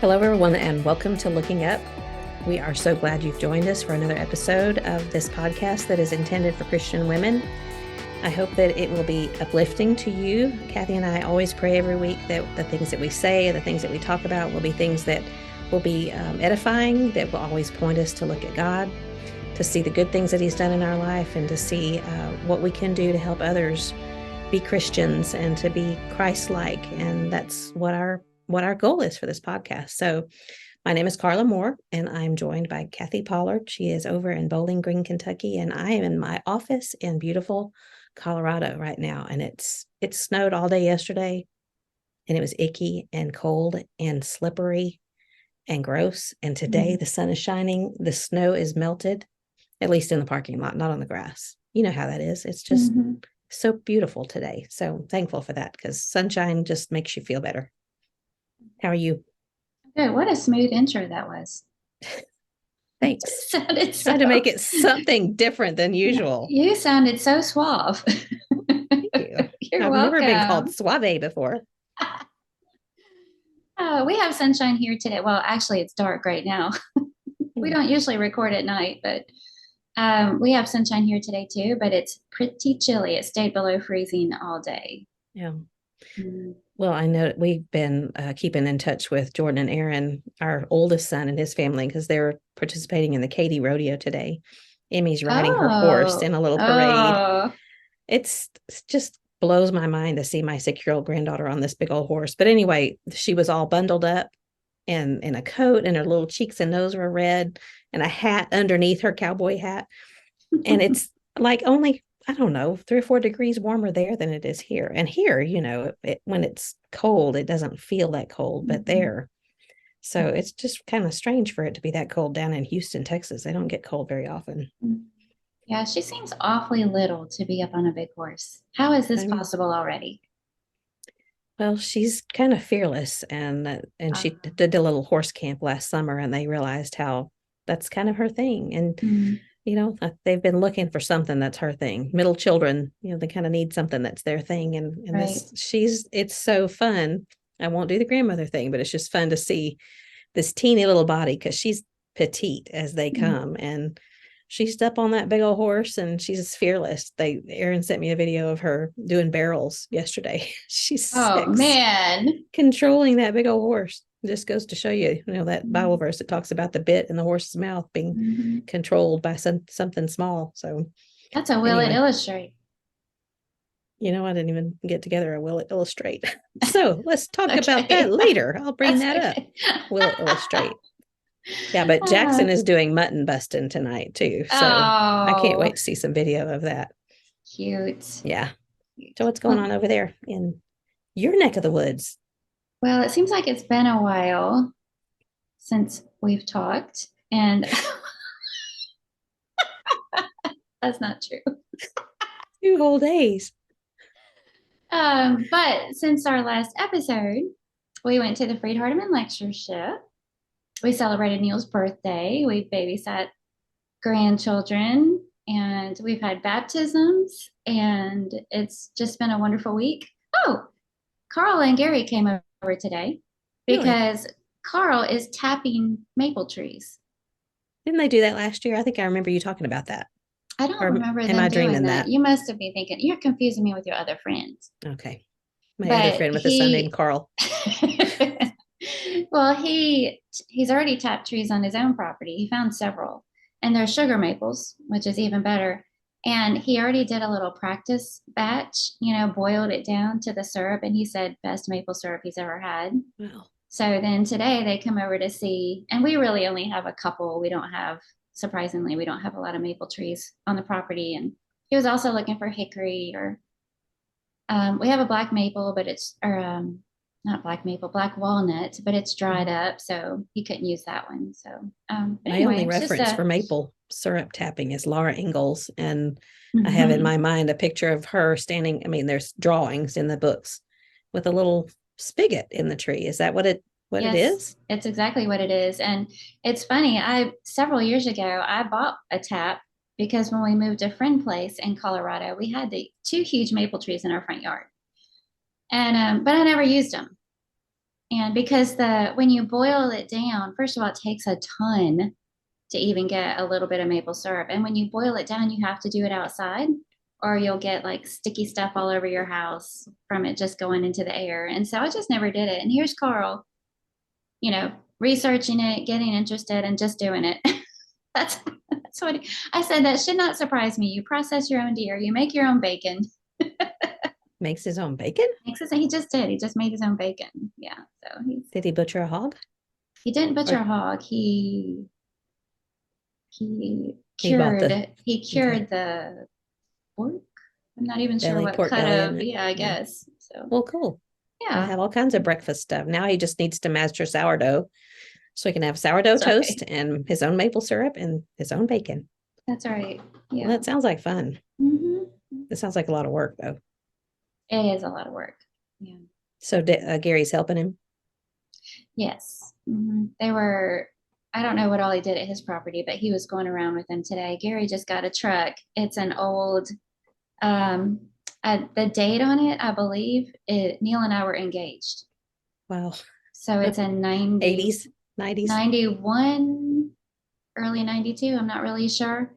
Hello, everyone, and welcome to Looking Up. We are so glad you've joined us for another episode of this podcast that is intended for Christian women. I hope that it will be uplifting to you. Kathy and I always pray every week that the things that we say, the things that we talk about will be things that will be edifying, that will always point us to look at God, to see the good things that He's done in our life, and to see what we can do to help others be Christians and to be Christ-like. And that's what our goal is for this podcast. So my name is Carla Moore, and I'm joined by Kathy Pollard. She is over in Bowling Green, Kentucky, and I am in my office in beautiful Colorado right now. And it snowed all day yesterday, and it was icky and cold and slippery and gross. And today the sun is shining. The snow is melted, at least in the parking lot, not on the grass. You know how that is. It's just so beautiful today. So thankful for that, because sunshine just makes you feel better. How are you? Good. What a smooth intro that was. Thanks. Sounded Try to make it something different than usual. You sounded so suave. Thank you. You're I've welcome. never been called suave before. We have sunshine here today. Well, actually, it's dark right now. We don't usually record at night, but we have sunshine here today too, but it's pretty chilly. It stayed below freezing all day. Yeah. Well, I know we've been keeping in touch with Jordan and Aaron, our oldest son, and his family, because they're participating in the Katy Rodeo today. Emmy's riding her horse in a little parade. It's just blows my mind to see my 6-year-old granddaughter on this big old horse. But anyway, she was all bundled up and in a coat, and her little cheeks and nose were red, and a hat underneath her cowboy hat. And it's like only, I don't know, 3 or 4 degrees warmer there than it is here. And here, when it's cold, it doesn't feel that cold, but there. So it's just kind of strange for it to be that cold down in Houston, Texas. They don't get cold very often. Yeah, she seems awfully little to be up on a big horse. How is this possible already? Well, she's kind of fearless, and she did a little horse camp last summer, and they realized how that's kind of her thing. And they've been looking for something that's her thing. Middle children, they kind of need something that's their thing. And Right. It's so fun. I won't do the grandmother thing, but it's just fun to see this teeny little body, because she's petite as they come. And she's up on that big old horse, and she's fearless. Aaron sent me a video of her doing barrels yesterday. She's 6, man, controlling that big old horse. Just goes to show you, that Bible verse that talks about the bit in the horse's mouth being controlled by something small. So that's a will it illustrate. I didn't even get together a will it illustrate. So let's talk about that later. I'll bring that up. Will it illustrate? Yeah, but Jackson is doing mutton busting tonight too. So I can't wait to see some video of that. Cute. Yeah. So what's going on over there in your neck of the woods? Well, it seems like it's been a while since we've talked, and that's not true. 2 whole days. But since our last episode, we went to the Freed Hardeman lectureship. We celebrated Neil's birthday. We babysat grandchildren, and we've had baptisms, and it's just been a wonderful week. Oh, Carl and Gary came over today because Carl is tapping maple trees. Didn't they do that last year? I think I remember you talking about that. I don't remember them doing that. You must have been thinking, you're confusing me with your other friends. Okay. My other friend with a son named Carl. Well, he's already tapped trees on his own property. He found several, and they're sugar maples, which is even better. And he already did a little practice batch, boiled it down to the syrup, and he said best maple syrup he's ever had. Wow. So then today they come over to see, and we really only have a couple. Surprisingly, we don't have a lot of maple trees on the property. And he was also looking for hickory, or we have a black maple, but not black maple, black walnut, but it's dried up, so he couldn't use that one. So my only reference for maple syrup tapping is Laura Ingalls, and I have in my mind a picture of her standing. I mean, there's drawings in the books with a little spigot in the tree. Is that what it is? It's exactly what it is. And it's funny, several years ago I bought a tap because when we moved to a friend place in Colorado, we had the 2 huge maple trees in our front yard. And but I never used them. And because when you boil it down, first of all, it takes a ton to even get a little bit of maple syrup. And when you boil it down, you have to do it outside or you'll get like sticky stuff all over your house from it just going into the air. And so I just never did it. And here's Carl, researching it, getting interested, and just doing it. that's that's what I said. That should not surprise me. You process your own deer, you make your own bacon. Makes his own bacon? He just did. He just made his own bacon. Yeah. So Did he butcher a hog? he didn't butcher a hog. He bought the he cured the pork. I'm not even sure belly, what pork cut belly of. in it. Yeah, I guess so. Well, cool. I Yeah, have all kinds of breakfast stuff. Now he just needs to master sourdough so he can have sourdough that's toast right. and his own maple syrup and his own bacon. That's right. Well, Yeah. that sounds like fun. hmm It sounds like a lot of work, though. It is a lot of work. Yeah. So Gary's helping him. Yes. They were. I don't know what all he did at his property, but he was going around with them today. Gary just got a truck. It's an old. Um, the date on it, I believe, Neil and I were engaged. Wow. So it's a 80s, 90s. 91, early 92. I'm not really sure.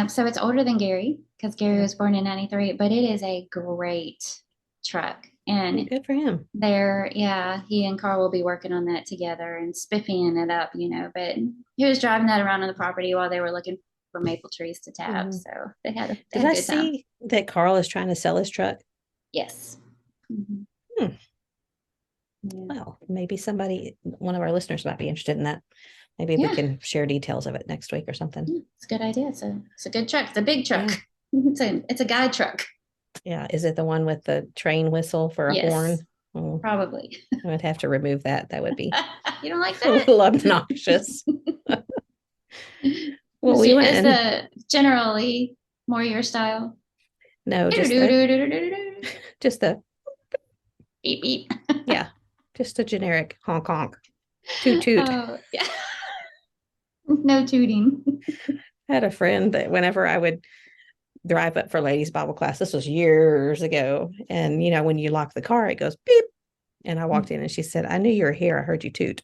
So it's older than Gary because Gary was born in 93, but it is a great truck. And good for him. he and Carl will be working on that together and spiffying it up, But he was driving that around on the property while they were looking for maple trees to tap. So they had a Did I good time. see that Carl is trying to sell his truck? Yes. Yeah. Well, maybe one of our listeners might be interested in that. Maybe we can share details of it next week or something. It's a good idea. It's a good truck. It's a big truck. Yeah. It's a guy truck. Yeah. Is it the one with the train whistle for a horn? Oh, probably. I would have to remove that. That would be you don't like that? A little obnoxious. Well, we went. Is the generally more your style? No, just the beep beep. Yeah, just a generic honk honk, toot toot. Oh, yeah. No tooting. I had a friend that whenever I would drive up for ladies' Bible class, this was years ago, and when you lock the car, it goes beep. And I walked in and she said, "I knew you were here. I heard you toot."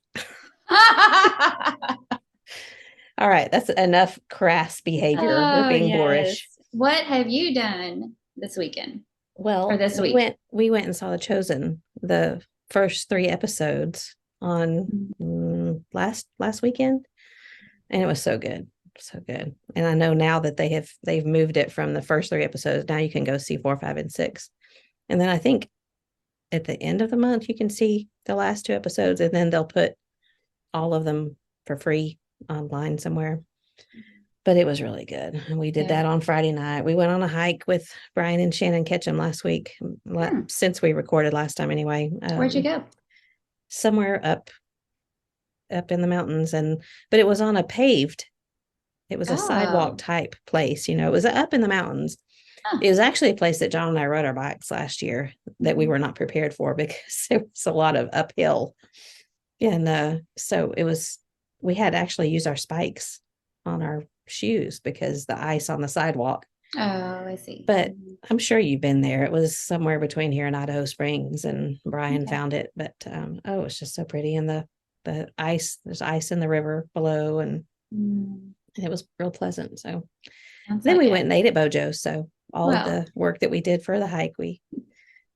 All right, that's enough crass behavior. We're being boorish. What have you done this weekend? Well, or this week? We went and saw The Chosen, the first 3 episodes on last weekend, and it was so good. So good. And I know now that they've moved it from the first 3 episodes. Now you can go see 4, 5, and 6. And then I think at the end of the month, you can see the last 2 episodes, and then they'll put all of them for free online somewhere. But it was really good. And we did that on Friday night. We went on a hike with Brian and Shannon Ketchum last week, since we recorded last time anyway. Where'd you go? Somewhere up in the mountains, but it was on a paved. It was a sidewalk type place, it was up in the mountains. It was actually a place that John and I rode our bikes last year that we were not prepared for because it was a lot of uphill. And so we had to actually use our spikes on our shoes because the ice on the sidewalk. Oh, I see. But I'm sure you've been there. It was somewhere between here and Idaho Springs, and Brian found it. But it's just so pretty. And the ice, there's ice in the river below, and it was real pleasant. So then we went and ate at Bojo's. So all of the work that we did for the hike, we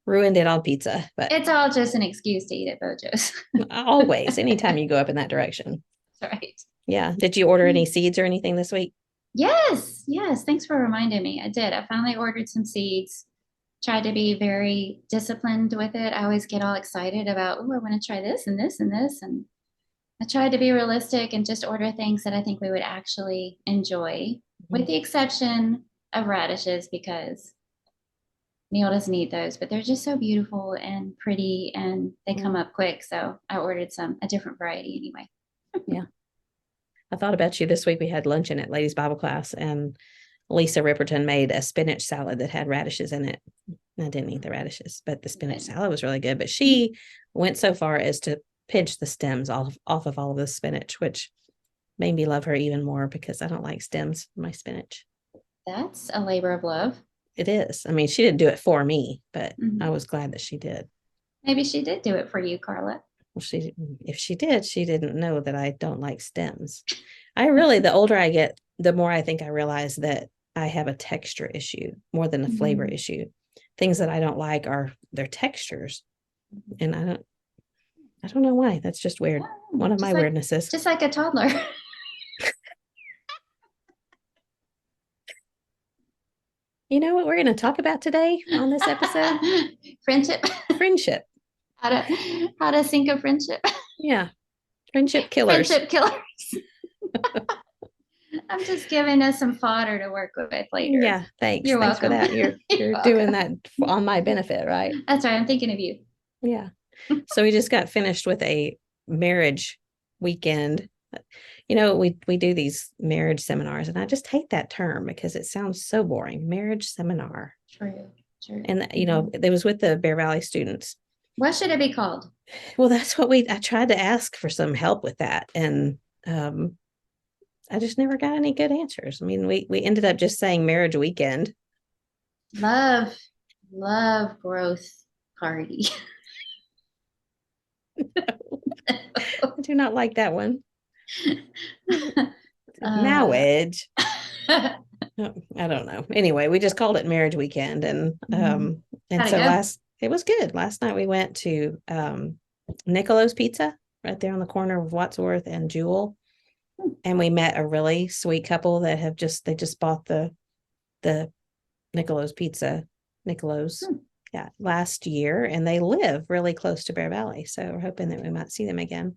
ruined it on pizza. But it's all just an excuse to eat at Bojo's. Always, anytime you go up in that direction. That's right. Yeah. Did you order any seeds or anything this week? Yes. Thanks for reminding me. I did. I finally ordered some seeds. Tried to be very disciplined with it. I always get all excited about, I want to try this and this and this. And I tried to be realistic and just order things that I think we would actually enjoy, with the exception of radishes, because Neil doesn't eat those, but they're just so beautiful and pretty and they come up quick. So I ordered a different variety anyway. Yeah. I thought about you this week. We had luncheon at Ladies Bible class, and Lisa Ripperton made a spinach salad that had radishes in it. I didn't eat the radishes, but the spinach salad was really good. But she went so far as to pinch the stems off of all of the spinach, which made me love her even more because I don't like stems in my spinach. That's a labor of love. It is. I mean, she didn't do it for me, but I was glad that she did. Maybe she did do it for you, Carla. Well, if she did, she didn't know that I don't like stems. The older I get, the more I think I realize that I have a texture issue more than a flavor issue. Things that I don't like are their textures. And I don't know why. That's just weird. One of my weirdnesses. Just like a toddler. You know what we're going to talk about today on this episode? Friendship. Friendship. How to sink a friendship. Yeah. Friendship killers. Friendship killers. I'm just giving us some fodder to work with later. Yeah, thanks. You're Thanks welcome. for that. You're doing that on my benefit, right? That's right. I'm thinking of you. Yeah. So we just got finished with a marriage weekend. You know, we do these marriage seminars, and I just hate that term because it sounds so boring. Marriage seminar. True. And you know, it was with the Bear Valley students. What should it be called? Well, that's what I tried to ask for some help with that, and I just never got any good answers. I mean, we ended up just saying marriage weekend. Love growth party. I do not like that one. Marriage. I don't know. Anyway, we just called it marriage weekend, and so it was good. Last night we went to Nicolo's Pizza right there on the corner of Wadsworth and Jewel, and we met a really sweet couple that have just bought the Nicolo's Pizza last year, and they live really close to Bear Valley, so we're hoping that we might see them again.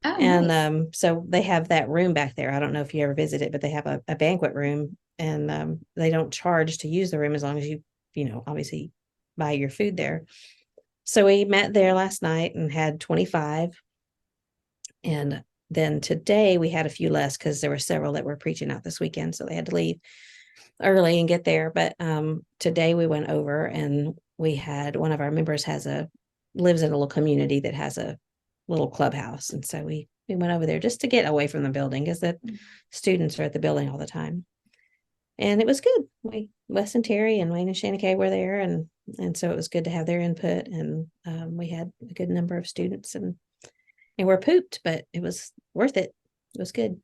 Oh, and nice. So they have that room back there. I don't know if you ever visited, but they have a banquet room, and they don't charge to use the room as long as you obviously buy your food there. So we met there last night and had 25, and then today we had a few less because there were several that were preaching out this weekend, so they had to leave early and get there. But today we went over, and we had one of our members lives in a little community that has a little clubhouse, and so we went over there just to get away from the building because the students are at the building all the time. And it was good. Wes and Terry and Wayne and Shanna Kay were there, and so it was good to have their input, and we had a good number of students, and we're pooped, but it was worth it. It was good.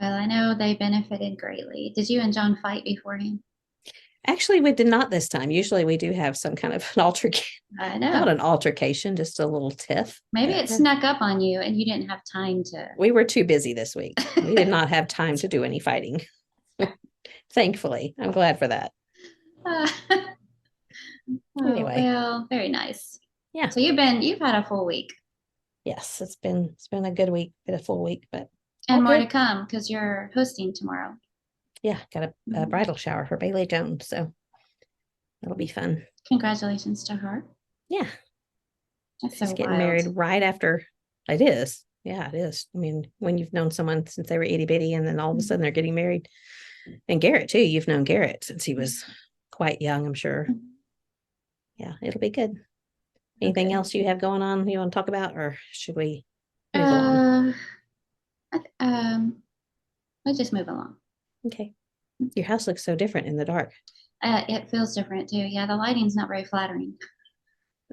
Well, I know they benefited greatly. Did you and John fight beforehand? Actually, we did not this time. Usually we do have some kind of an altercation. I know. Not an altercation, just a little tiff. Maybe it snuck up on you and you didn't have time to. We were too busy this week. We did not have time to do any fighting. Thankfully. I'm glad for that. Anyway. Well, very nice. Yeah. So you've had a full week. Yes, it's been a good week, been a full week, but more to come because you're hosting tomorrow. Yeah, got a bridal shower for Bailey Jones, so that'll be fun. Congratulations to her. Yeah. That's She's getting married right after. It is. Yeah, it is. I mean, when you've known someone since they were itty bitty, and then all of a sudden they're getting married. And Garrett too. You've known Garrett since he was quite young, I'm sure. Yeah, it'll be good. Anything else you have going on you want to talk about, or should we move along? Let's just move along. Okay. Your house looks so different in the dark. It feels different too. Yeah, the lighting's not very flattering.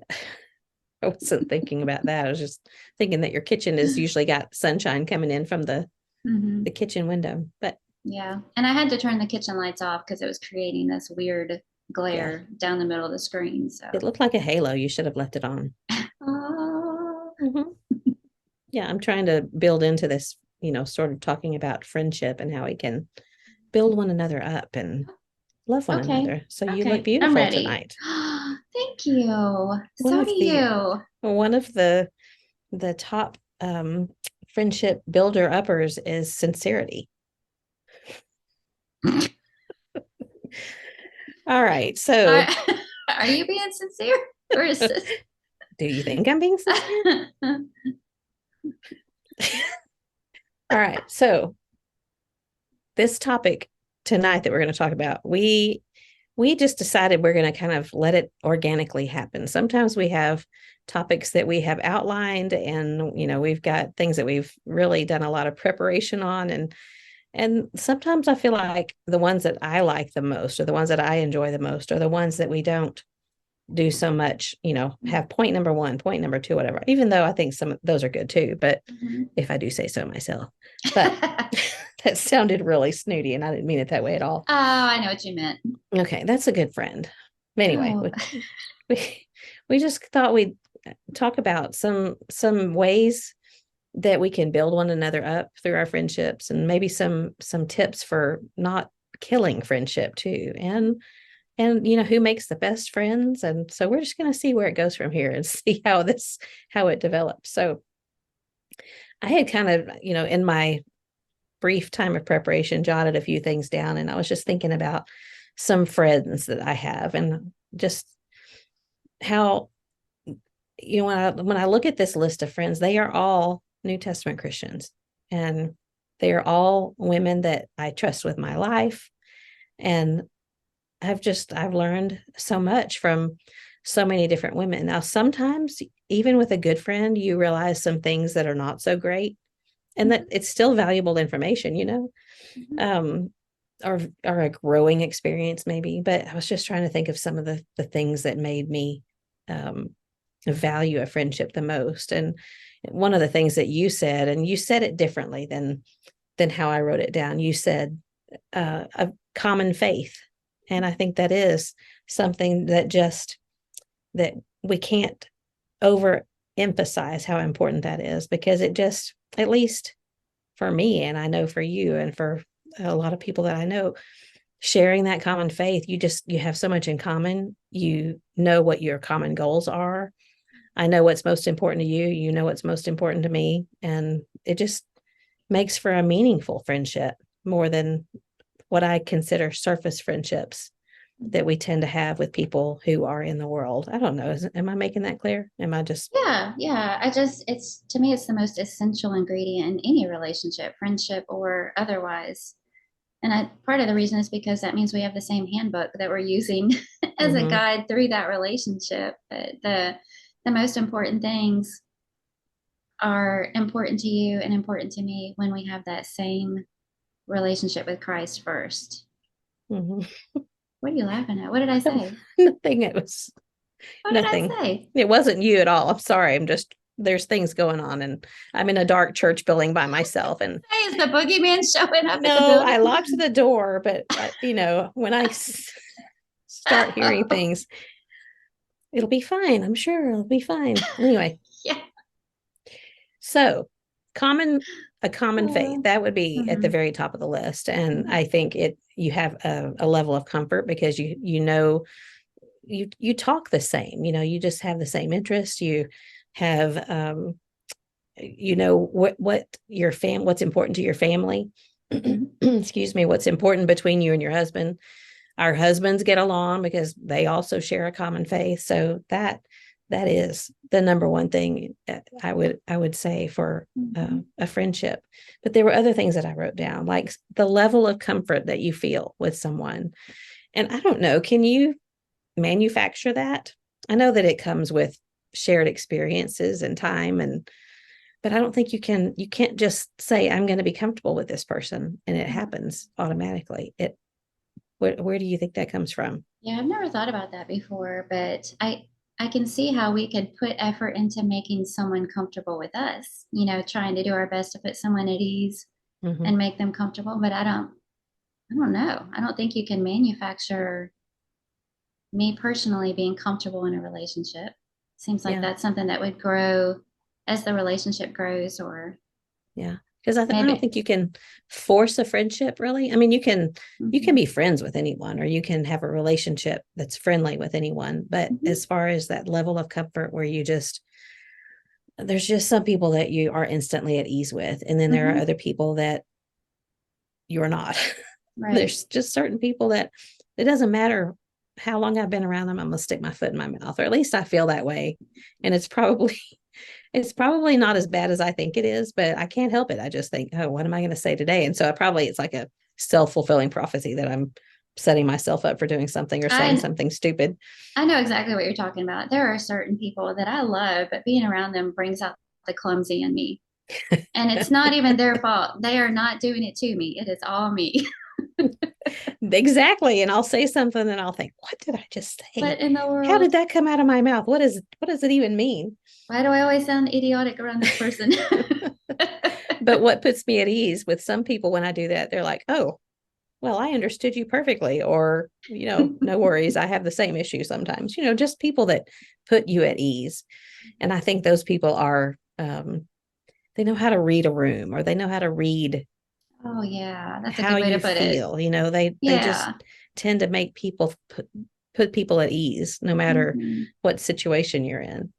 I wasn't thinking about that. I was just thinking that your kitchen has usually got sunshine coming in from the kitchen window. But yeah, and I had to turn the kitchen lights off because it was creating this weird glare down the middle of the screen. So it looked like a halo. You should have left it on. Yeah, I'm trying to build into this, sort of talking about friendship and how we can build one another up and love one another. So you look beautiful tonight. Thank you. So do you. One of the top friendship builder uppers is sincerity. All right. So are you being sincere? Or is this... Do you think I'm being sincere? All right. So this topic tonight that we're going to talk about, we just decided we're going to kind of let it organically happen. Sometimes we have topics that we have outlined, and we've got things that we've really done a lot of preparation on, and sometimes I feel like the ones that I like the most, or the ones that I enjoy the most, are the ones that we don't do so much, have point number one, point number two, whatever, even though I think some of those are good too. But Mhm. if I do say so myself, but that sounded really snooty and I didn't mean it that way at all. Oh, I know what you meant. Okay. That's a good friend. Anyway, Oh, we, we just thought we'd talk about some ways that we can build one another up through our friendships, and maybe some tips for not killing friendship too, and who makes the best friends. And so we're just going to see where it goes from here and see how it develops. So I had kind of, in my brief time of preparation, jotted a few things down, and I was just thinking about some friends that I have, and just how, when I look at this list of friends, they are all New Testament Christians, and they are all women that I trust with my life. And I've learned so much from so many different women. Now, sometimes even with a good friend, you realize some things that are not so great, and that it's still valuable information, mhm. um, or a growing experience maybe. But I was just trying to think of some of the things that made me um, value a friendship the most. And one of the things that you said, and you said it differently than how I wrote it down. You said a common faith, and I think that is something that we can't overemphasize how important that is, because it just, at least for me, and I know for you and for a lot of people that I know, sharing that common faith, you have so much in common. You know what your common goals are. I know what's most important to you. You know what's most important to me. And it just makes for a meaningful friendship more than what I consider surface friendships that we tend to have with people who are in the world. I don't know. Am I making that clear? Am I just. Yeah, yeah. It's to me, it's the most essential ingredient in any relationship, friendship or otherwise. And part of the reason is because that means we have the same handbook that we're using as a Mm-hmm, guide through that relationship. But the most important things are important to you and important to me when we have that same relationship with Christ first. mm-hmm. What are you laughing at? What did I say? Nothing. It was What did I nothing. say? It wasn't you at all. I'm sorry. There's things going on, and I'm in a dark church building by myself. And Hey, is the boogeyman showing up at the no, building? I locked the door, but when I start hearing things, it'll be fine. I'm sure it'll be fine. Anyway, Yeah. so common a common faith, that would be at the Mhm. very top of the list. And Mhm. I think you have a level of comfort because you talk the same, you just have the same interests. You have what's important to your family. Mhm. Excuse me, what's important between you and your husband. Our husbands get along because they also share a common faith. So that is the number one thing I would say for Mhm. a friendship. But there were other things that I wrote down, like the level of comfort that you feel with someone. And I don't know, can you manufacture that? I know that it comes with shared experiences and time, but I don't think you can't just say I'm going to be comfortable with this person and it happens automatically. Where do you think that comes from? Yeah, I've never thought about that before, but I can see how we could put effort into making someone comfortable with us, trying to do our best to put someone at ease Mm-hmm. and make them comfortable, but I don't know. I don't think you can manufacture me personally being comfortable in a relationship. Seems like Yeah. that's something that would grow as the relationship grows, or Yeah. Because I don't maybe. think you can force a friendship really. I mean, you can Mhm. be friends with anyone, or you can have a relationship that's friendly with anyone. But Mhm. as far as that level of comfort where there's just some people that you are instantly at ease with. And then there are Mhm. other people that you're not. Right. There's just certain people that it doesn't matter how long I've been around them, I'm gonna stick my foot in my mouth, or at least I feel that way. And it's probably not as bad as I think it is, but I can't help it. I just think, oh, what am I going to say today? And so it's like a self-fulfilling prophecy that I'm setting myself up for doing something or saying I something stupid. I know exactly what you're talking about. There are certain people that I love, but being around them brings out the clumsy in me. And it's not even their fault. They are not doing it to me. It is all me. Exactly. And I'll say something and I'll think, what did I just say? What in the How did world? that come out of my mouth? What does it even mean? Why do I always sound idiotic around this person? But what puts me at ease with some people when I do that, they're like, oh, well, I understood you perfectly. Or, no worries. I have the same issue sometimes, just people that put you at ease. And I think those people are, they know how to read a room, or they know how to read Oh, yeah, that's a how good way to you put it. feel. They just Yeah. tend to make people put people at ease, no matter Mhm. what situation you're in.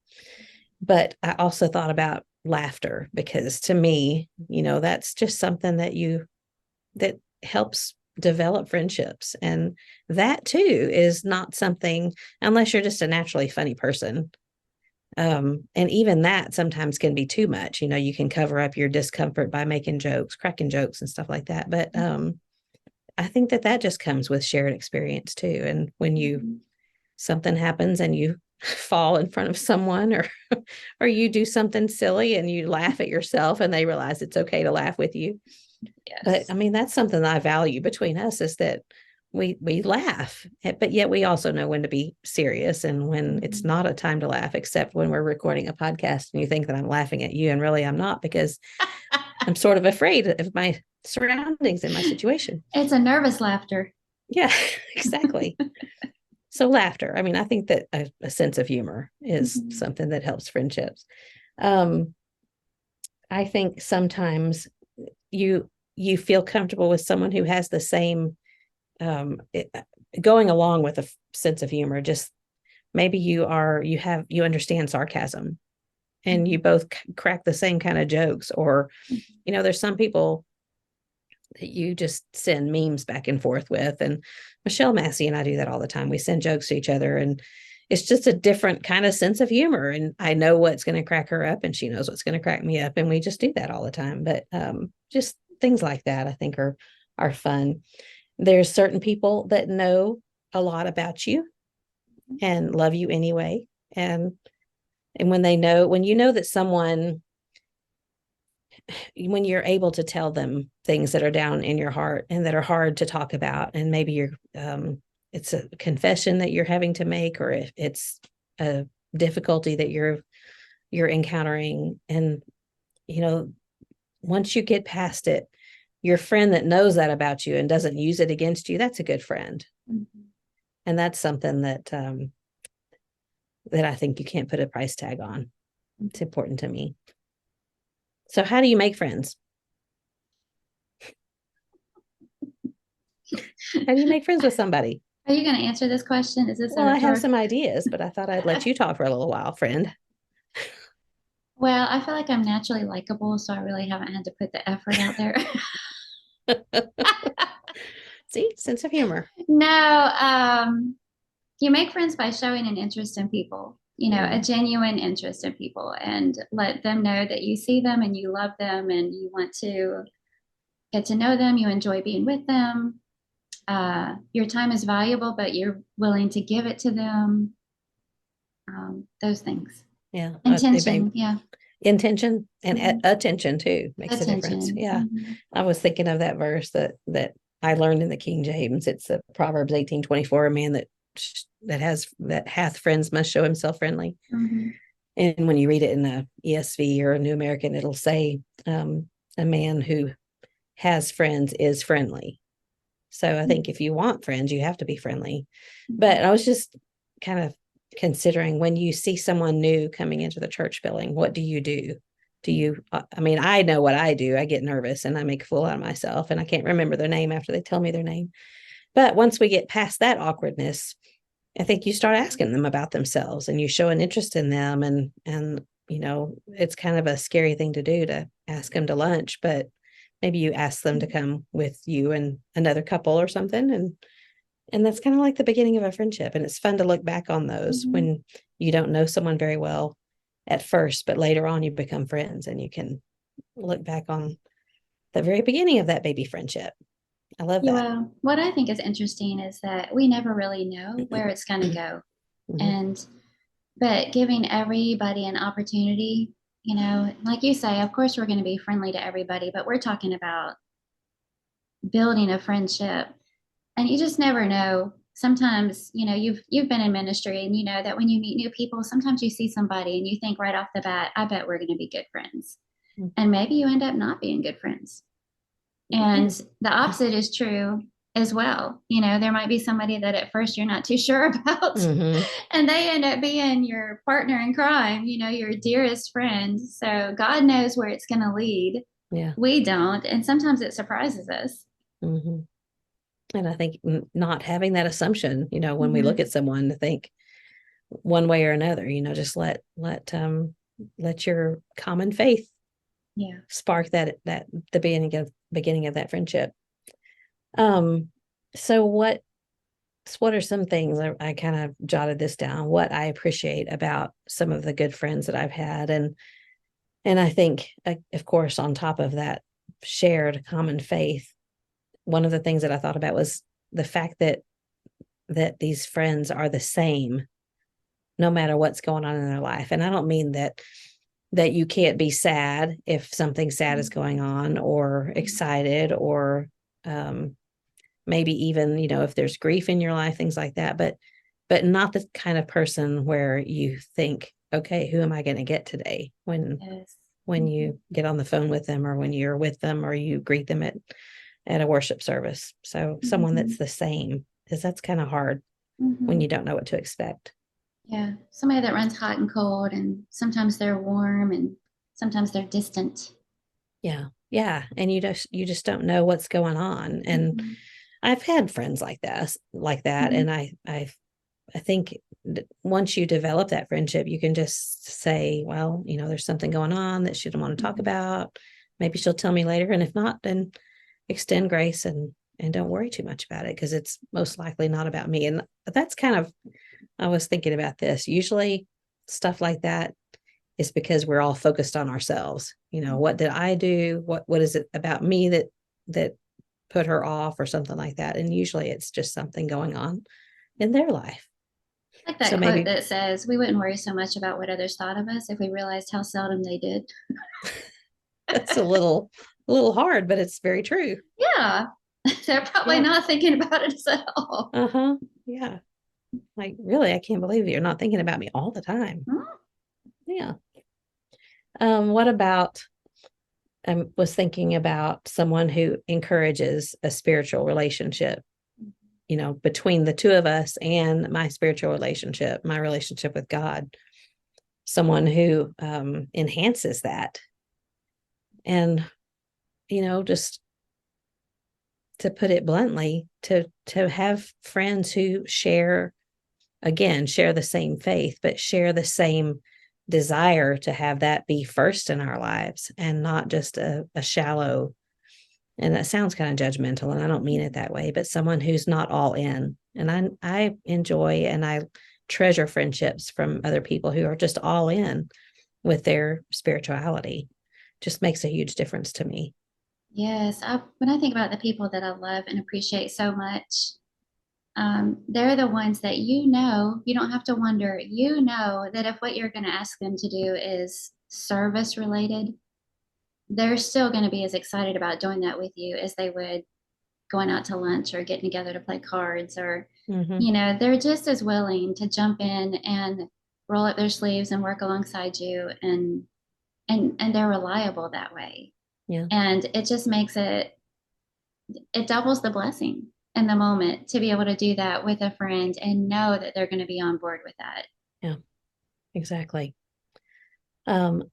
But I also thought about laughter, because to me, that's just something that helps develop friendships. And that too is not something, unless you're just a naturally funny person. And even that sometimes can be too much. You can cover up your discomfort by making jokes, cracking jokes and stuff like that. But I think that just comes with shared experience too. And when Mhm. something happens and you fall in front of someone, or you do something silly and you laugh at yourself and they realize it's okay to laugh with you. But Yes. I mean, that's something that I value between us, is that we laugh, but yet we also know when to be serious and when it's Mhm. not a time to laugh, except when we're recording a podcast and you think that I'm laughing at you, and really I'm not, because I'm sort of afraid of my surroundings and my situation. It's a nervous laughter. Yeah, exactly. So laughter. I mean, I think that a sense of humor is Mhm. something that helps friendships. Um, I think sometimes you you feel comfortable with someone who has the same, it, going along with a sense of humor. Just maybe you understand sarcasm, and you Mhm. both crack the same kind of jokes. Or there's some people that you just send memes back and forth with. And Michelle Massey and I do that all the time. We send jokes to each other, and it's just a different kind of sense of humor. And I know what's going to crack her up, and she knows what's going to crack me up. And we just do that all the time. But just things like that, I think are fun. There's certain people that know a lot about you and love you anyway. And when you know that someone, when you're able to tell them things that are down in your heart and that are hard to talk about, and maybe it's a confession that you're having to make, or if it's a difficulty that you're encountering, and you know once you get past it, your friend that knows that about you and doesn't use it against you, that's a good friend. Mhm. And that's something that I think you can't put a price tag on. It's important to me. So how do you make friends? How do you make friends with somebody? Are you going to answer this question? Is this a Well, I have rhetorical? some ideas, but I thought I'd let you talk for a little while, friend. Well, I feel like I'm naturally likable, so I really haven't had to put the effort out there. See, sense of humor. No, you make friends by showing an interest in people, a Mm. genuine interest in people, and let them know that you see them and you love them and you want to get to know them. You enjoy being with them. Your time is valuable, but you're willing to give it to them. Those things. Yeah, Intention, yeah. intention and Mhm. attention too makes a difference. Attention. Yeah, Mhm. I was thinking of that verse that I learned in the King James. It's the Proverbs 18:24. A man that hath friends must show himself friendly. Mhm. And when you read it in a ESV or a New American, it'll say, a man who has friends is friendly. So I think if you want friends, you have to be friendly. But Mhm. I was just kind of considering, when you see someone new coming into the church building, what do you do? I mean, I know what I do. I get nervous and I make a fool out of myself, and I can't remember their name after they tell me their name. But once we get past that awkwardness, I think you start asking them about themselves and you show an interest in them. And it's kind of a scary thing to do, to ask them to lunch, but maybe you ask them to come with you and another couple or something. And that's kind of like the beginning of a friendship. And it's fun to look back on those Mhm. when you don't know someone very well at first, but later on you become friends and you can look back on the very beginning of that baby friendship. I love Yeah, that. well, what I think is interesting is that we never really know where it's going to go. Mhm. And, but giving everybody an opportunity, like you say, of course, we're going to be friendly to everybody, but we're talking about building a friendship And you just never know. Sometimes, you've been in ministry and you know that when you meet new people, sometimes you see somebody and you think right off the bat, I bet we're going to be good friends. And maybe you end up not being good friends. And Yeah. the opposite is true as well. There might be somebody that at first you're not too sure about, Mm-hmm. and they end up being your partner in crime, your dearest friend. So God knows where it's going to lead. Yeah. We don't. And sometimes it surprises us. Mm-hmm. And I think not having that assumption, when we look Mm-hmm. at someone to think one way or another, just let your common faith Yeah. spark that the beginning of that friendship. Um, so what are some things I kind of jotted this down, what I appreciate about some of the good friends that I've had. And I think, of course, on top of that shared common faith, one of the things that I thought about was the fact that these friends are the same no matter what's going on in their life. And I don't mean that you can't be sad if something sad is going on, or excited, or um, maybe even, if there's grief in your life, things like that, but not the kind of person where you think, okay, who am I going to get today, Yes. when Mm-hmm. you get on the phone with them, or when you're with them, or you greet them at a worship service. So someone Mm-hmm. that's the same, because that's kind of hard when Mm-hmm. you don't know what to expect. Yeah. Somebody that runs hot and cold, and sometimes they're warm and sometimes they're distant. Yeah. Yeah. And you just don't know what's going on. And Mm-hmm. I've had friends like that. Mm-hmm. And I think once you develop that friendship, you can just say, well, there's something going on that she didn't want to talk Mm-hmm. about. Maybe she'll tell me later. And if not, then extend grace and don't worry too much about it, because it's most likely not about me. And that's kind of, I was thinking about this. Usually stuff like that is because we're all focused on ourselves. What did I do? What is it about me that put her off, or something like that? And usually it's just something going on in their life. Like So that quote maybe that says, we wouldn't worry so much about what others thought of us if we realized how seldom they did. that's a little hard, but it's very true. Yeah. They're probably Yeah. not thinking about it at all. Uh-huh. Yeah. Like, really, I can't believe you're not thinking about me all the time. Yeah. What about I was thinking about someone who encourages a spiritual relationship, between the two of us, and my spiritual relationship, my relationship with God, someone who enhances that. And, just to put it bluntly, to have friends who share the same faith, but share the same desire to have that be first in our lives, and not just a shallow, and that sounds kind of judgmental, and I don't mean it that way, but someone who's not all in. And I enjoy and I treasure friendships from other people who are just all in with their spirituality. Just makes a huge difference to me. Yes. When I think about the people that I love and appreciate so much, they're the ones that you don't have to wonder. You know that if what you're going to ask them to do is service related, they're still going to be as excited about doing that with you as they would going out to lunch or getting together to play cards, or Mm-hmm. they're just as willing to jump in and roll up their sleeves and work alongside you, and they're reliable that way. Yeah. And it just makes it doubles the blessing in the moment to be able to do that with a friend and know that they're going to be on board with that. Yeah. Exactly. Um,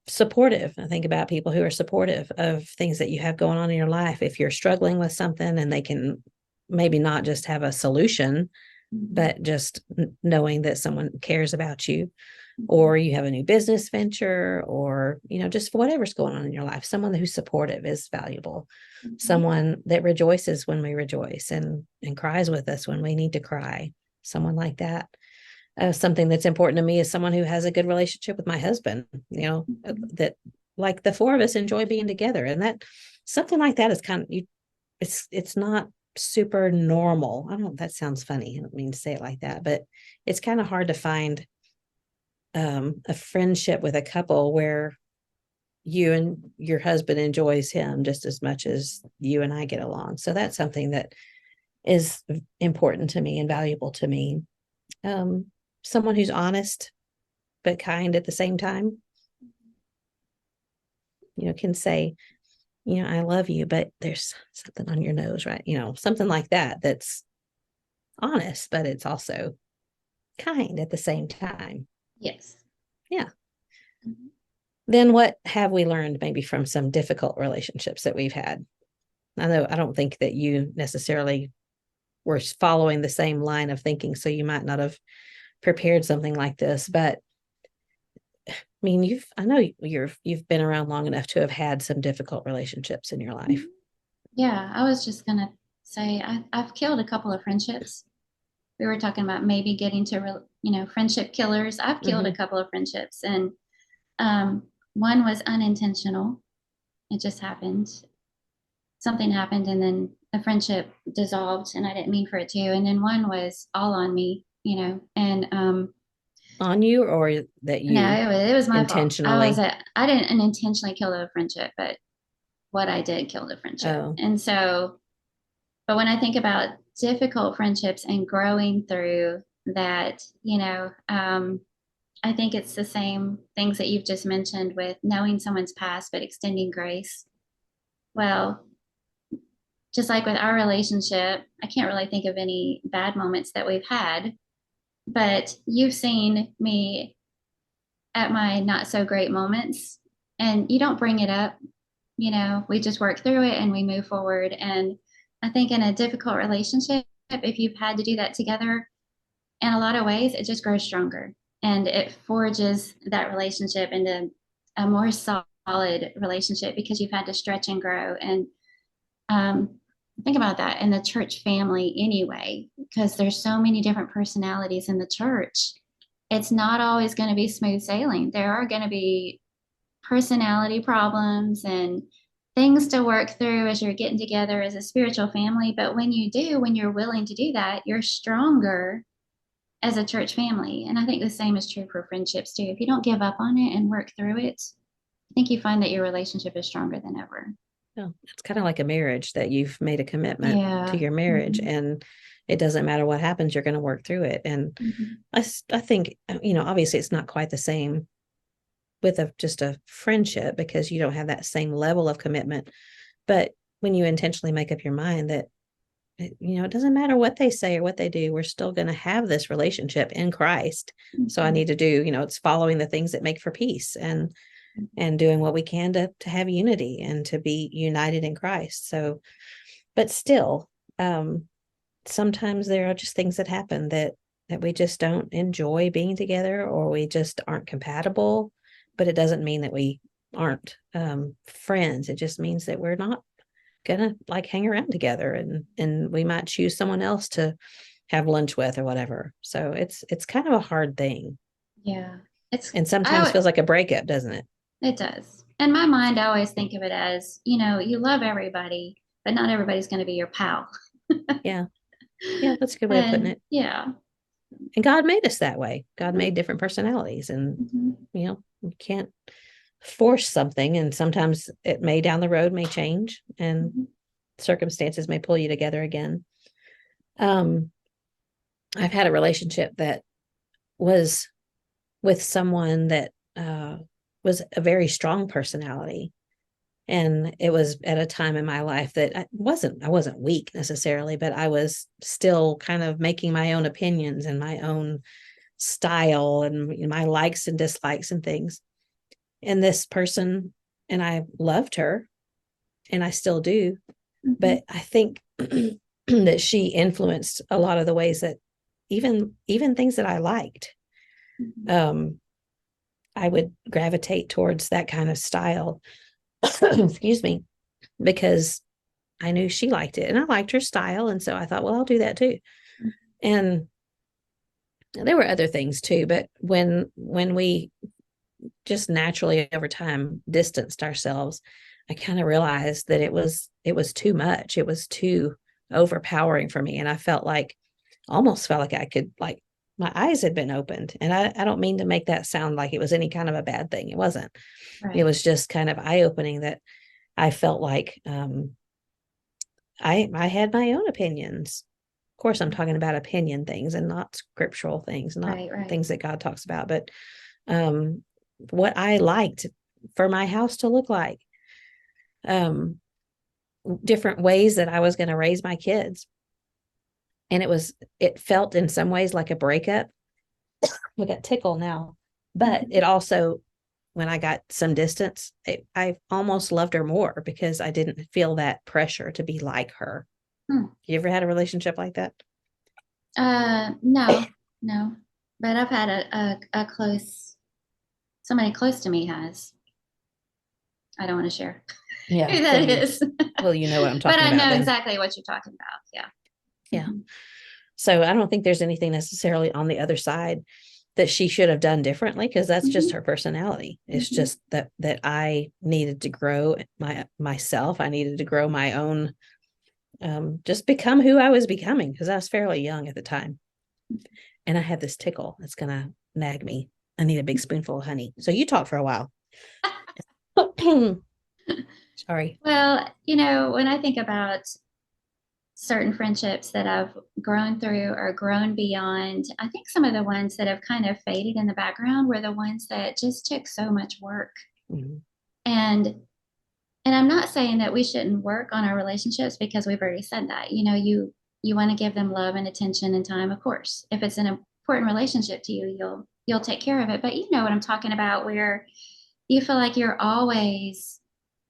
Supportive. I think about people who are supportive of things that you have going on in your life. If you're struggling with something, and they can maybe not just have a solution, Mm-hmm. but just knowing that someone cares about you, Mm-hmm. or you have a new business venture, or just whatever's going on in your life, someone who's supportive is valuable. Mm-hmm. Someone that rejoices when we rejoice, and cries with us when we need to cry, someone like that. Something that's important to me is someone who has a good relationship with my husband, that, like, the four of us enjoy being together, and that something like that is kind of it's not super normal. I don't, that sounds funny, I don't mean to say it like that, but it's kind of hard to find a friendship with a couple where you and your husband enjoys him just as much as you and I get along. So that's something that is important to me and valuable to me. Um, Someone who's honest but kind at the same time, can say, I love you, but there's something on your nose, right? Something like that, that's honest, but it's also kind at the same time. Yes. Yeah. Mhm. Then what have we learned maybe from some difficult relationships that we've had? I don't think that you necessarily were following the same line of thinking, so you might not have prepared something like this, but I mean, I know you've been around long enough to have had some difficult relationships in your life. Yeah, I was just gonna say I've killed a couple of friendships. We were talking about maybe getting to friendship killers. I've killed a Mm-hmm. couple of friendships, and um, one was unintentional. It just happened. Something happened, and then the friendship dissolved, and I didn't mean for it to. And then one was all on me, and On you, or that no, you it was my fault. intentionally? I didn't intentionally kill the friendship, but what I did killed the friendship. Oh, And so, but when I think about difficult friendships and growing through that, I think it's the same things that you've just mentioned with knowing someone's past, but extending grace. Well, just like with our relationship, I can't really think of any bad moments that we've had, but you've seen me at my not so great moments, and you don't bring it up. We just work through it and we move forward. And I think in a difficult relationship, if you've had to do that together, in a lot of ways, it just grows stronger and it forges that relationship into a more solid relationship because you've had to stretch and grow. And um, think about that in the church family anyway, because there's so many different personalities in the church. It's not always going to be smooth sailing. There are going to be personality problems and things to work through as you're getting together as a spiritual family. But when you're willing to do that, you're stronger as a church family. And I think the same is true for friendships too. If you don't give up on it and work through it, I think you find that your relationship is stronger than ever. no, it's kind of like a marriage, that you've made a commitment to Yeah. your marriage, Mm-hmm. and it doesn't matter what happens, you're going to work through it. And Mm-hmm. I think, obviously it's not quite the same with just a friendship, because you don't have that same level of commitment. But when you intentionally make up your mind that, it doesn't matter what they say or what they do, we're still going to have this relationship in Christ. So I Mm-hmm. need to do, it's following the things that make for peace, and doing what we can to have unity and to be united in Christ. So, but still, um, sometimes there are just things that happen that we just don't enjoy being together, or we just aren't compatible. But it doesn't mean that we aren't friends. It just means that we're not gonna like hang around together, and we might choose someone else to have lunch with or whatever. So it's kind of a hard thing, Yeah. It's and sometimes I feels like a breakup, doesn't it? It does. In my mind, I always think of it as, you love everybody, but not everybody's going to be your pal. Yeah, yeah, that's a good way of putting And it. yeah. And God made us that way. God made different personalities, and Mm-hmm. you can't force something. And sometimes it may down the road may change, and Mm-hmm. circumstances may pull you together again. Um, I've had a relationship that was with someone that was a very strong personality. And it was at a time in my life that I wasn't weak necessarily, but I was still kind of making my own opinions and my own style and my likes and dislikes and things. And this person, and I loved her, and I still do, Mm-hmm. but I think that she influenced a lot of the ways that even things that I liked. Mm-hmm. Um, I would gravitate towards that kind of style. Excuse me, because I knew she liked it and I liked her style. And so I thought, well, I'll do that too. And there were other things too, but when we just naturally over time distanced ourselves, I kind of realized that it was too much. It was too overpowering for me. And I almost felt like I could, like, my eyes had been opened. And I don't mean to make that sound like it was any kind of a bad thing. It wasn't. It Right. was just kind of eye opening, that I felt like I had my own opinions, course, I'm talking about opinion things and not scriptural things, not Right. things that God talks about, but what I liked for my house to look like, um, different ways that I was going to raise my kids. And it felt in some ways like a breakup. We got tickle now, but it also, when I got some distance, I almost loved her more because I didn't feel that pressure to be like her. Hmm. You ever had a relationship like that? No, no. But I've had a close, somebody close to me has. I don't want to share Yeah. who that is. Well, you know what I'm But talking I about know then. exactly what you're talking about. Yeah. Yeah. Mhm. So I don't think there's anything necessarily on the other side that she should have done differently, because that's just Mhm. her personality. It's Mhm. just that I needed to grow myself. I needed to grow my own, just become who I was becoming, because I was fairly young at the time. And I had this tickle that's gonna nag me. I need a big spoonful of honey. So you talk for a while. Sorry. Well, when I think about certain friendships that I've grown through or grown beyond, I think some of the ones that have kind of faded in the background were the ones that just took so much work. Mm-hmm. And and I'm not saying that we shouldn't work on our relationships, because we've already said that. You want to give them love and attention and time, of course. If it's an important relationship to you, you'll take care of it. But you know what I'm talking about, where you feel like you're always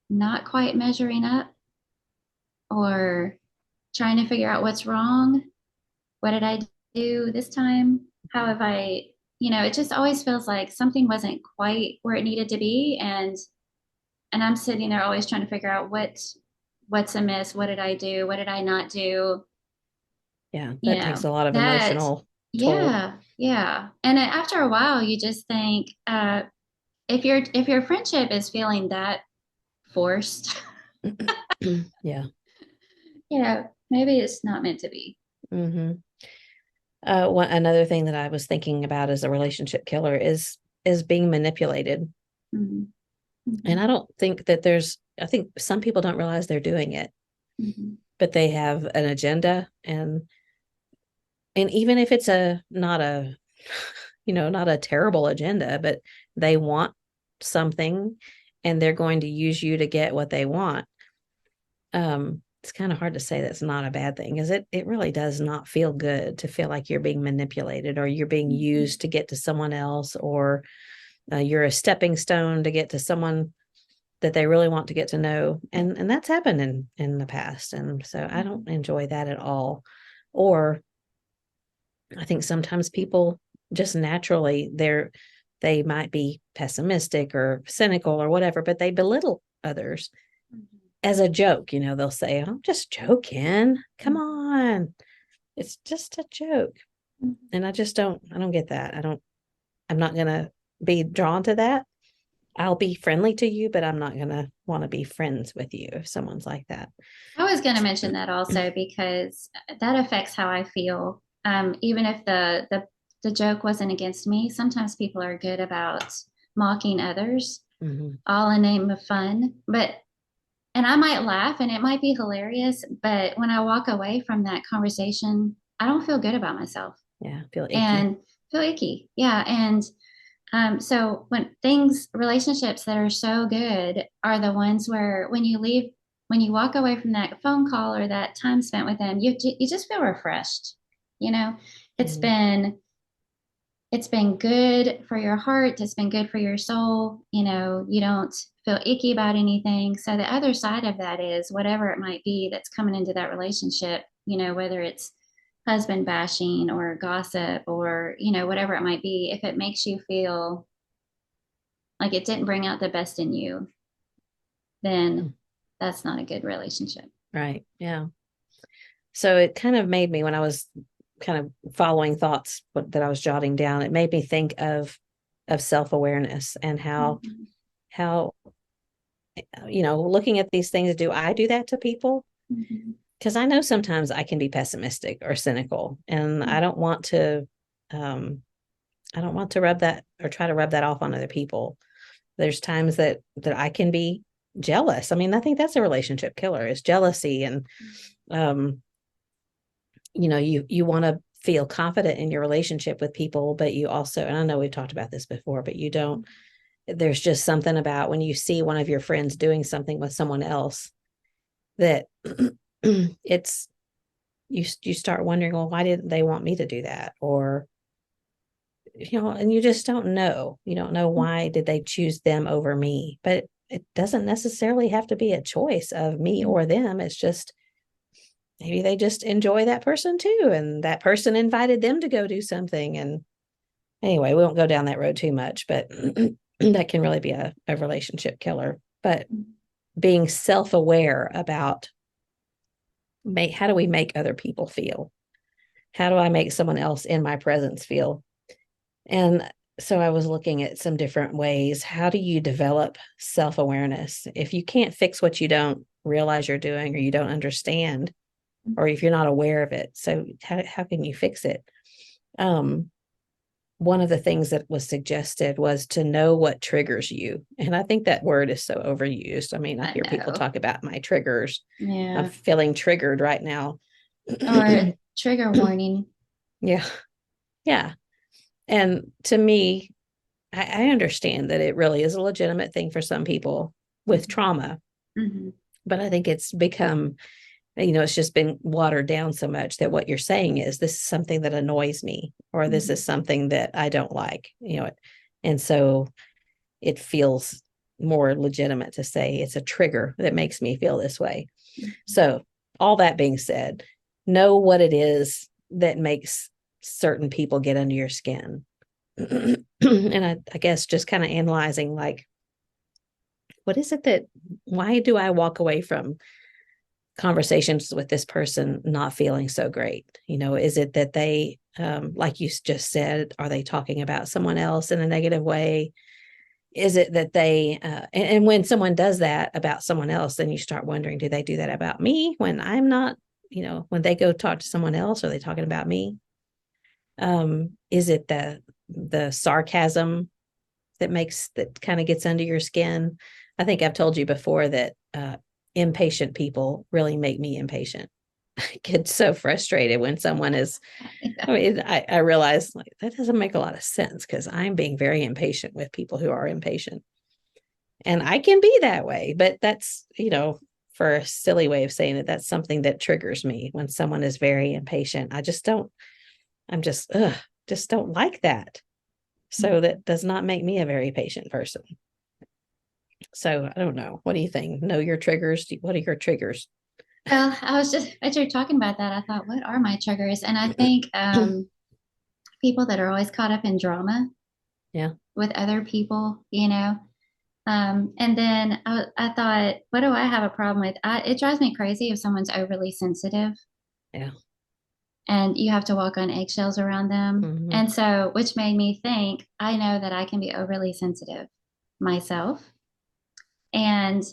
not quite measuring up, or trying to figure out what's wrong. What did I do this time? How have I, it just always feels like something wasn't quite where it needed to be. And I'm sitting there always trying to figure out what's amiss, what did I do, what did I not do, Yeah, that takes a lot of that, emotional toll. yeah. And after a while, you just think, if your friendship is feeling that forced, Yeah. maybe it's not meant to be. Mm-hmm. Another thing that I was thinking about as a relationship killer is being manipulated. Mm-hmm. And Mm-hmm. I don't think that I think some people don't realize they're doing it, Mm-hmm. but they have an agenda. And even if it's not a, not a terrible agenda, but they want something and they're going to use you to get what they want. It's kind of hard to say that's not a bad thing, because it really does not feel good to feel like you're being manipulated or you're being Mm-hmm. used to get to someone else, or you're a stepping stone to get to someone that they really want to get to know. And that's happened in the past. And so I don't enjoy that at all. Or I think sometimes people just naturally they might be pessimistic or cynical or whatever, but they belittle others as a joke. They'll say, I'm just joking. Come on. It's just a joke. Mm-hmm. And I don't get that. I'm not going to be drawn to that. I'll be friendly to you, but I'm not going to want to be friends with you if someone's like that. I was going to mention that also, because that affects how I feel. Even if the joke wasn't against me, sometimes people are good about mocking others, Mm-hmm. all in the name of fun. And I might laugh and it might be hilarious, but when I walk away from that conversation, I don't feel good about myself Yeah, feel icky. and feel icky. Yeah. And so relationships that are so good are the ones where when you walk away from that phone call or that time spent with them, you just feel refreshed. You know, it's Mm-hmm. been it's been good for your heart. It's been good for your soul. You don't feel icky about anything. So the other side of that is whatever it might be that's coming into that relationship, whether it's husband bashing or gossip or, whatever it might be, if it makes you feel like it didn't bring out the best in you, then that's not a good relationship. Right. Yeah. So it kind of made me, when I was kind of following thoughts that I was jotting down, it made me think of self-awareness and Mm-hmm. how looking at these things, do I do that to people? Mm-hmm. Because I know sometimes I can be pessimistic or cynical, and um I don't want to rub that or try to rub that off on other people. There's times that I can be jealous. I mean, I think that's a relationship killer, is jealousy. And um you want to feel confident in your relationship with people, but you also, and I know we've talked about this before, but you don't, there's just something about when you see one of your friends doing something with someone else that it's, you start wondering, well, why didn't they want me to do that? Or, and you just don't know. You don't know why did they choose them over me, but it doesn't necessarily have to be a choice of me or them. It's just, maybe they just enjoy that person too. And that person invited them to go do something. And anyway, we won't go down that road too much, but that can really be a relationship killer. But being self-aware about how do we make other people feel? How do I make someone else in my presence feel? And so I was looking at some different ways. How do you develop self-awareness? If you can't fix what you don't realize you're doing or you don't understand, or if you're not aware of it, so how can you fix it? One of the things that was suggested was to know what triggers you. And I think that word is so overused. I mean, I hear people talk about my triggers. Yeah. I'm feeling triggered right now. Or trigger warning. Yeah. Yeah. And to me, I understand that it really is a legitimate thing for some people with trauma. Mm-hmm. But I think it's become, it's just been watered down so much that what you're saying is this is something that annoys me, or this is something that I don't like, and so it feels more legitimate to say it's a trigger that makes me feel this way. So all that being said, know what it is that makes certain people get under your skin. And I guess just kind of analyzing, like, what is it why do I walk away from conversations with this person not feeling so great? Is it that they, like you just said, are they talking about someone else in a negative way? Is it that they, and when someone does that about someone else, then you start wondering, do they do that about me when I'm not, when they go talk to someone else, are they talking about me? Is it the sarcasm that kind of gets under your skin? I think I've told you before that impatient people really make me impatient. I get so frustrated when someone is, I mean, I realize, like, that doesn't make a lot of sense, because I'm being very impatient with people who are impatient. And I can be that way, but that's, for a silly way of saying it, that's something that triggers me when someone is very impatient. I'm just don't like that. So that does not make me a very patient person. So I don't know. What do you think? Know your triggers. What are your triggers? Well, I was just, as you're talking about that, I thought, what are my triggers? And I think people that are always caught up in drama, yeah, with other people, and then I thought, what do I have a problem with? It drives me crazy if someone's overly sensitive. Yeah. And you have to walk on eggshells around them. Mm-hmm. And so, which made me think, I know that I can be overly sensitive myself. And,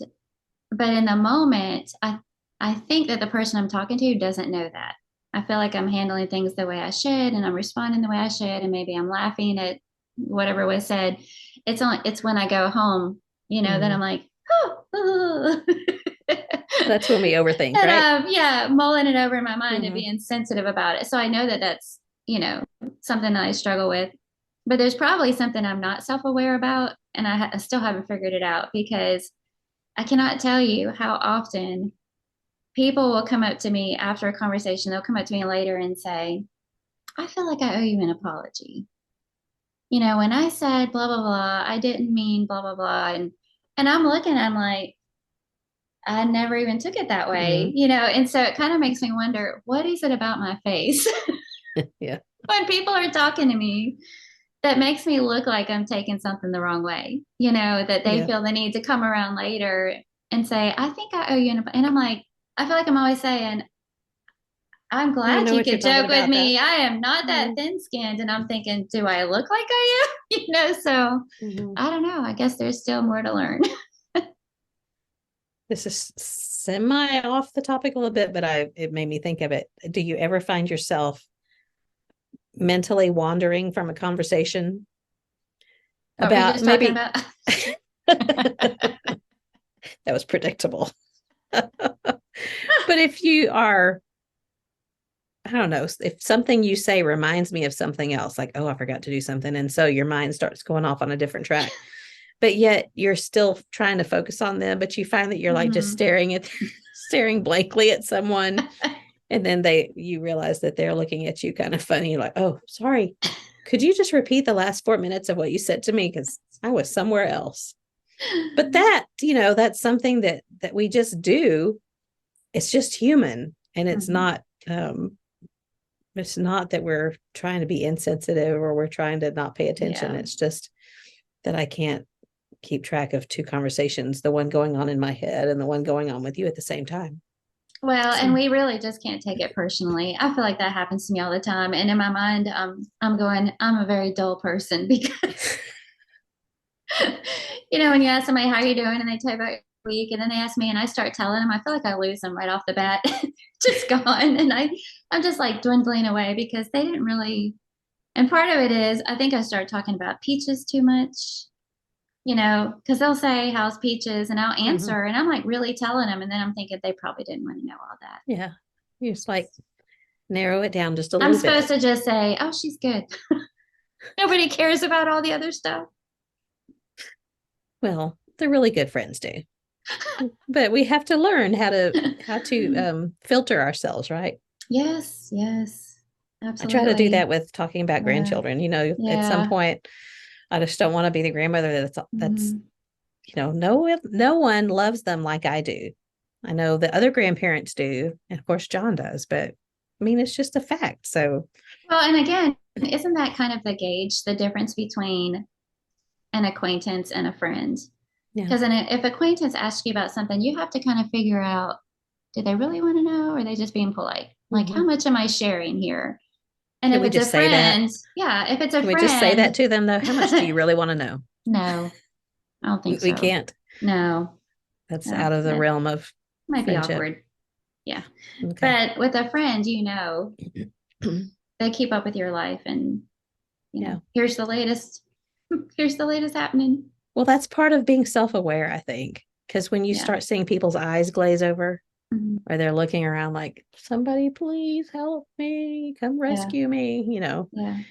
but in the moment, I think that the person I'm talking to doesn't know that. I feel like I'm handling things the way I should, and I'm responding the way I should, and maybe I'm laughing at whatever was said. It's when I go home, that I'm like, oh. That's when we overthink, And right? yeah, mulling it over in my mind and Mm-hmm. being sensitive about it. So I know that that's, something that I struggle with. But there's probably something I'm not self-aware about, and I still haven't figured it out, because I cannot tell you how often people will come up to me after a conversation. They'll come up to me later and say, I feel like I owe you an apology. When I said blah, blah, blah, I didn't mean blah, blah, blah. And I'm looking, I'm like, I never even took it that way, Mm-hmm. and so it kind of makes me wonder, what is it about my face Yeah. when people are talking to me that makes me look like I'm taking something the wrong way, that they Yeah. feel the need to come around later and say, I think I owe you and I'm like, I feel like I'm always saying, I'm I glad know you what you're could talking joke with about, though. me. I am not that Mm-hmm. thin-skinned. And I'm thinking, do I look like I am? So Mm-hmm. I don't know. I guess there's still more to learn. This is semi off the topic a little bit, but it made me think of it. Do you ever find yourself mentally wandering from a conversation What were you about just talking maybe about? that was predictable? But if you are, I don't know, if something you say reminds me of something else, like, oh, I forgot to do something. And so your mind starts going off on a different track, but yet you're still trying to focus on them. But you find that you're like just Mhm. staring blankly at someone. And then you realize that they're looking at you kind of funny. You're like, oh, sorry. Could you just repeat the last 4 minutes of what you said to me? Because I was somewhere else. But that's something that we just do. It's just human. And Mhm. it's not that we're trying to be insensitive or we're trying to not pay attention. Yeah. It's just that I can't keep track of two conversations, the one going on in my head and the one going on with you at the same time. Well, and So, we really just can't take it personally. I feel like that happens to me all the time. And in my mind, I'm going, I'm a very dull person because, when you ask somebody, how are you doing? And they tell you about your week, and then they ask me, and I start telling them, I feel like I lose them right off the bat, just gone. And I'm just like dwindling away because they didn't really. And part of it is, I think I started talking about peaches too much, because they'll say, how's peaches? And I'll mhm. answer, and I'm like really telling them. And then I'm thinking they probably didn't want to know all that. Yeah, you just like narrow it down just a I'm little supposed bit. to just say, oh, she's good. Nobody cares about all the other stuff. Well, they're really good friends do, but we have to learn how to filter ourselves, right? Yes, yes, I try to do that absolutely. with talking about Yeah, grandchildren. At some yeah. point, I just don't want to be the grandmother that's Mhm. no one loves them like I do. I know the other grandparents do, and of course John does, but I mean it's just a fact. So Well, and again, isn't that kind of the gauge, the difference between an acquaintance and a friend? yeah. Because if acquaintance asks you about something, you have to kind of figure out, do they really want to know, or are they just being polite? Like, how Hmm. much am I sharing here? And Can if we it's a just say that? friend, yeah, if it's a Can we just say friend, that to them though? How much do you really want to know? no, I don't think We so. can't. No, That's no, out of the that realm of might be friendship. awkward. Yeah. Okay. But with a friend, they keep up with your life and, Yeah. here's the latest. Here's the latest happening. Well, that's part of being self-aware, I think. Because when you Yeah. start seeing people's eyes glaze over, Mhm. or they're looking around like, somebody please help me, come Yeah. rescue me, Yeah.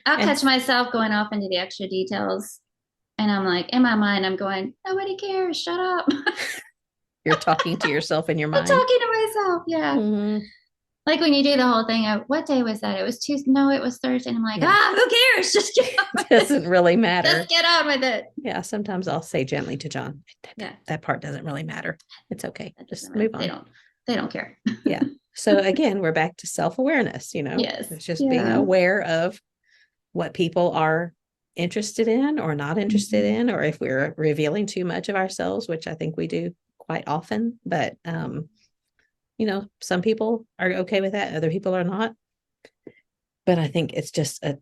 I'll and catch myself going off into the extra details. And I'm like, in my mind, I'm going, nobody cares. Shut up. I'm you're talking to yourself in your mind. talking to myself. Yeah. Hmm. Like when you do the whole thing of what day was that? It was Tuesday. No, it was Thursday. And I'm like, Yeah. who cares? Just get on with it. Doesn't really Just matter. get on with it. Yeah. Sometimes I'll say gently to John, Yeah. that part doesn't really matter. It's okay. That doesn't Just matter. move They on. don't, they don't care. Yeah. So again, we're back to self-awareness. Yes. It's just being Yeah. aware of what people are interested in or not interested Mhm. in, or if we're revealing too much of ourselves, which I think we do quite often. But some people are okay with that, other people are not. But I think it's just I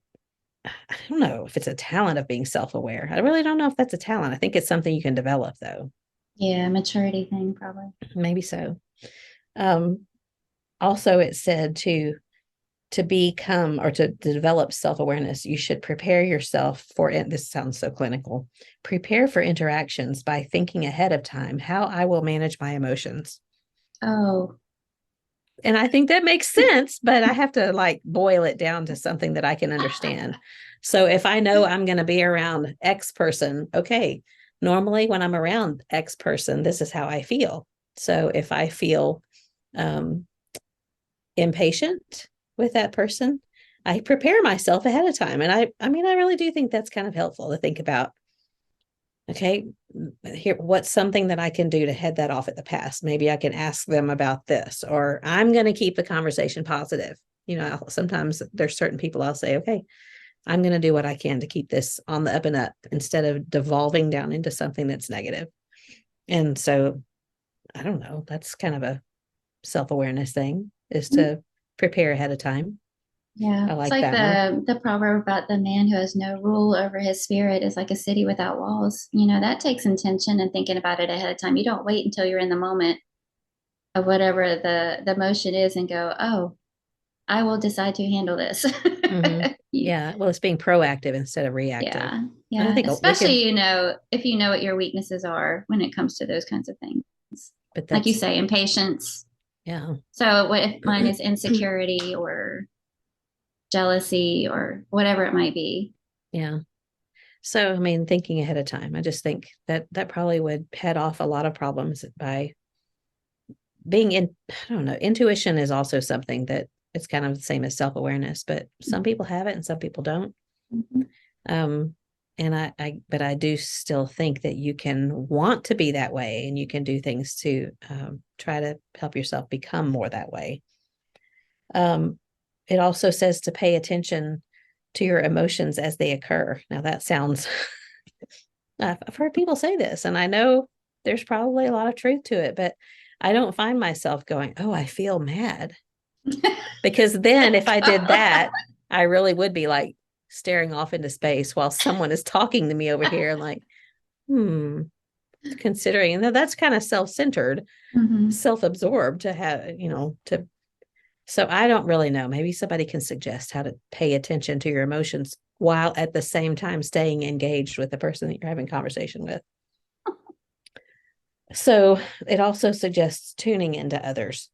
don't know if it's a talent of being self-aware. I really don't know if that's a talent. I think it's something you can develop though. Yeah. Maturity thing, probably. Maybe so. Um, Also it said to become or to develop self-awareness, you should prepare yourself for it. This sounds so clinical. Prepare for interactions by thinking ahead of time how I will manage my emotions. Oh, And I think that makes sense, but I have to like boil it down to something that I can understand. So if I know I'm going to be around X person, okay, normally when I'm around X person, this is how I feel. So if I feel um, impatient with that person, I prepare myself ahead of time. And I mean, I really do think that's kind of helpful to think about. Okay, here, what's something that I can do to head that off at the pass? Maybe I can ask them about this, or I'm going to keep the conversation positive. Sometimes there's certain people I'll say, okay, I'm going to do what I can to keep this on the up and up instead of devolving down into something that's negative. And so I don't know, that's kind of a self-awareness thing, is to prepare ahead of time. yeah. I It's like like that one. the proverb about the man who has no rule over his spirit is like a city without walls. That takes intention and thinking about it ahead of time. You don't wait until you're in the moment of whatever the motion is and go, oh, I will decide to handle this. Hmm. Yeah, well, it's being proactive instead of reactive. Yeah. And I Yeah. think we could, Especially, if you know what your weaknesses are when it comes to those kinds of things. but Like you that's say, impatience. yeah. So what if mine is insecurity or jealousy or whatever it might be. Yeah. So, I mean, thinking ahead of time, I just think that that probably would head off a lot of problems by being in, I don't know, intuition is also something that it's kind of the same as self-awareness, but some people have it and some people don't. Mm-hmm. Um, and but I do still think that you can want to be that way and you can do things to try to help yourself become more that way. Um, it also says to pay attention to your emotions as they occur. Now that sounds, I've heard people say this, and I know there's probably a lot of truth to it, but I don't find myself going, oh, I feel mad. Because then if I did that, I really would be like staring off into space while someone is talking to me over here and like, hmm, considering, and that's kind of self-centered, Mm-hmm. self-absorbed to have, to, so I don't really know. Maybe somebody can suggest how to pay attention to your emotions while at the same time staying engaged with the person that you're having conversation with. So it also suggests tuning into others.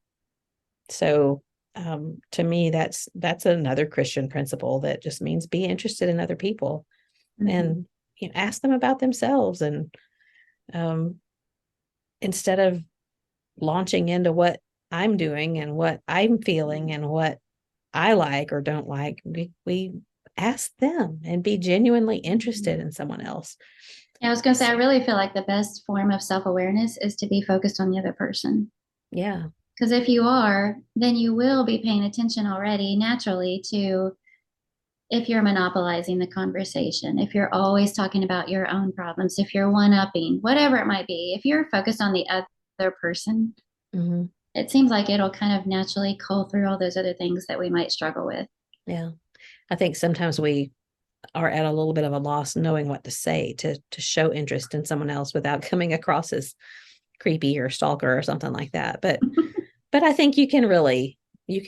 So to me, that's another Christian principle that just means be interested in other people Mm-hmm. and ask them about themselves, and um, instead of launching into what I'm doing and what I'm feeling and what I like or don't like, we ask them and be genuinely interested in someone else. Yeah, I was going to say, I really feel like the best form of self awareness is to be focused on the other person. Yeah. Because if you are, then you will be paying attention already naturally to if you're monopolizing the conversation, if you're always talking about your own problems, if you're one upping, whatever it might be, if you're focused on the other person, Mm-hmm. it seems like it'll kind of naturally cull through all those other things that we might struggle with. Yeah. I think sometimes we are at a little bit of a loss knowing what to say to show interest in someone else without coming across as creepy or stalker or something like that. But I think you can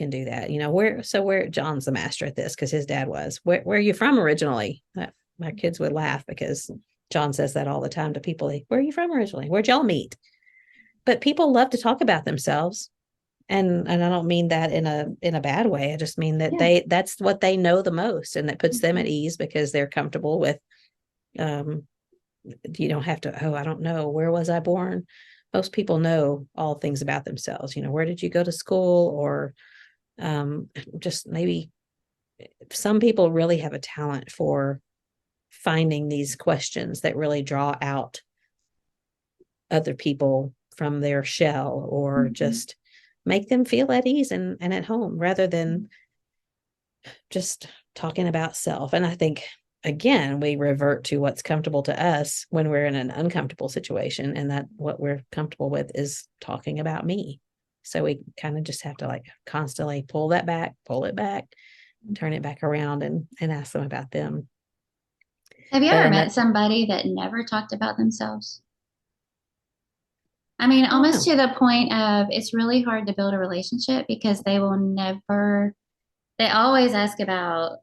do that. Where John's the master at this because his dad was. Where are you from originally? My kids would laugh because John says that all the time to people. Where are you from originally? Where'd y'all meet? But people love to talk about themselves. And I don't mean that in a bad way. I just mean that Yeah. that's what they know the most, and that puts them at ease because they're comfortable with um you don't have to, oh, I don't know, where was I born? Most people know all things about themselves. Where did you go to school? Or just maybe some people really have a talent for finding these questions that really draw out other people from their shell or Mm-hmm. just make them feel at ease and at home rather than just talking about self. And I think, again, we revert to what's comfortable to us when we're in an uncomfortable situation. And that what we're comfortable with is talking about me. So we kind of just have to like constantly pull that back, pull it back, turn it back around and ask them about them. Have you But ever and met that, somebody that never talked about themselves? I mean, I don't almost know. to the point of it's really hard to build a relationship because they always ask about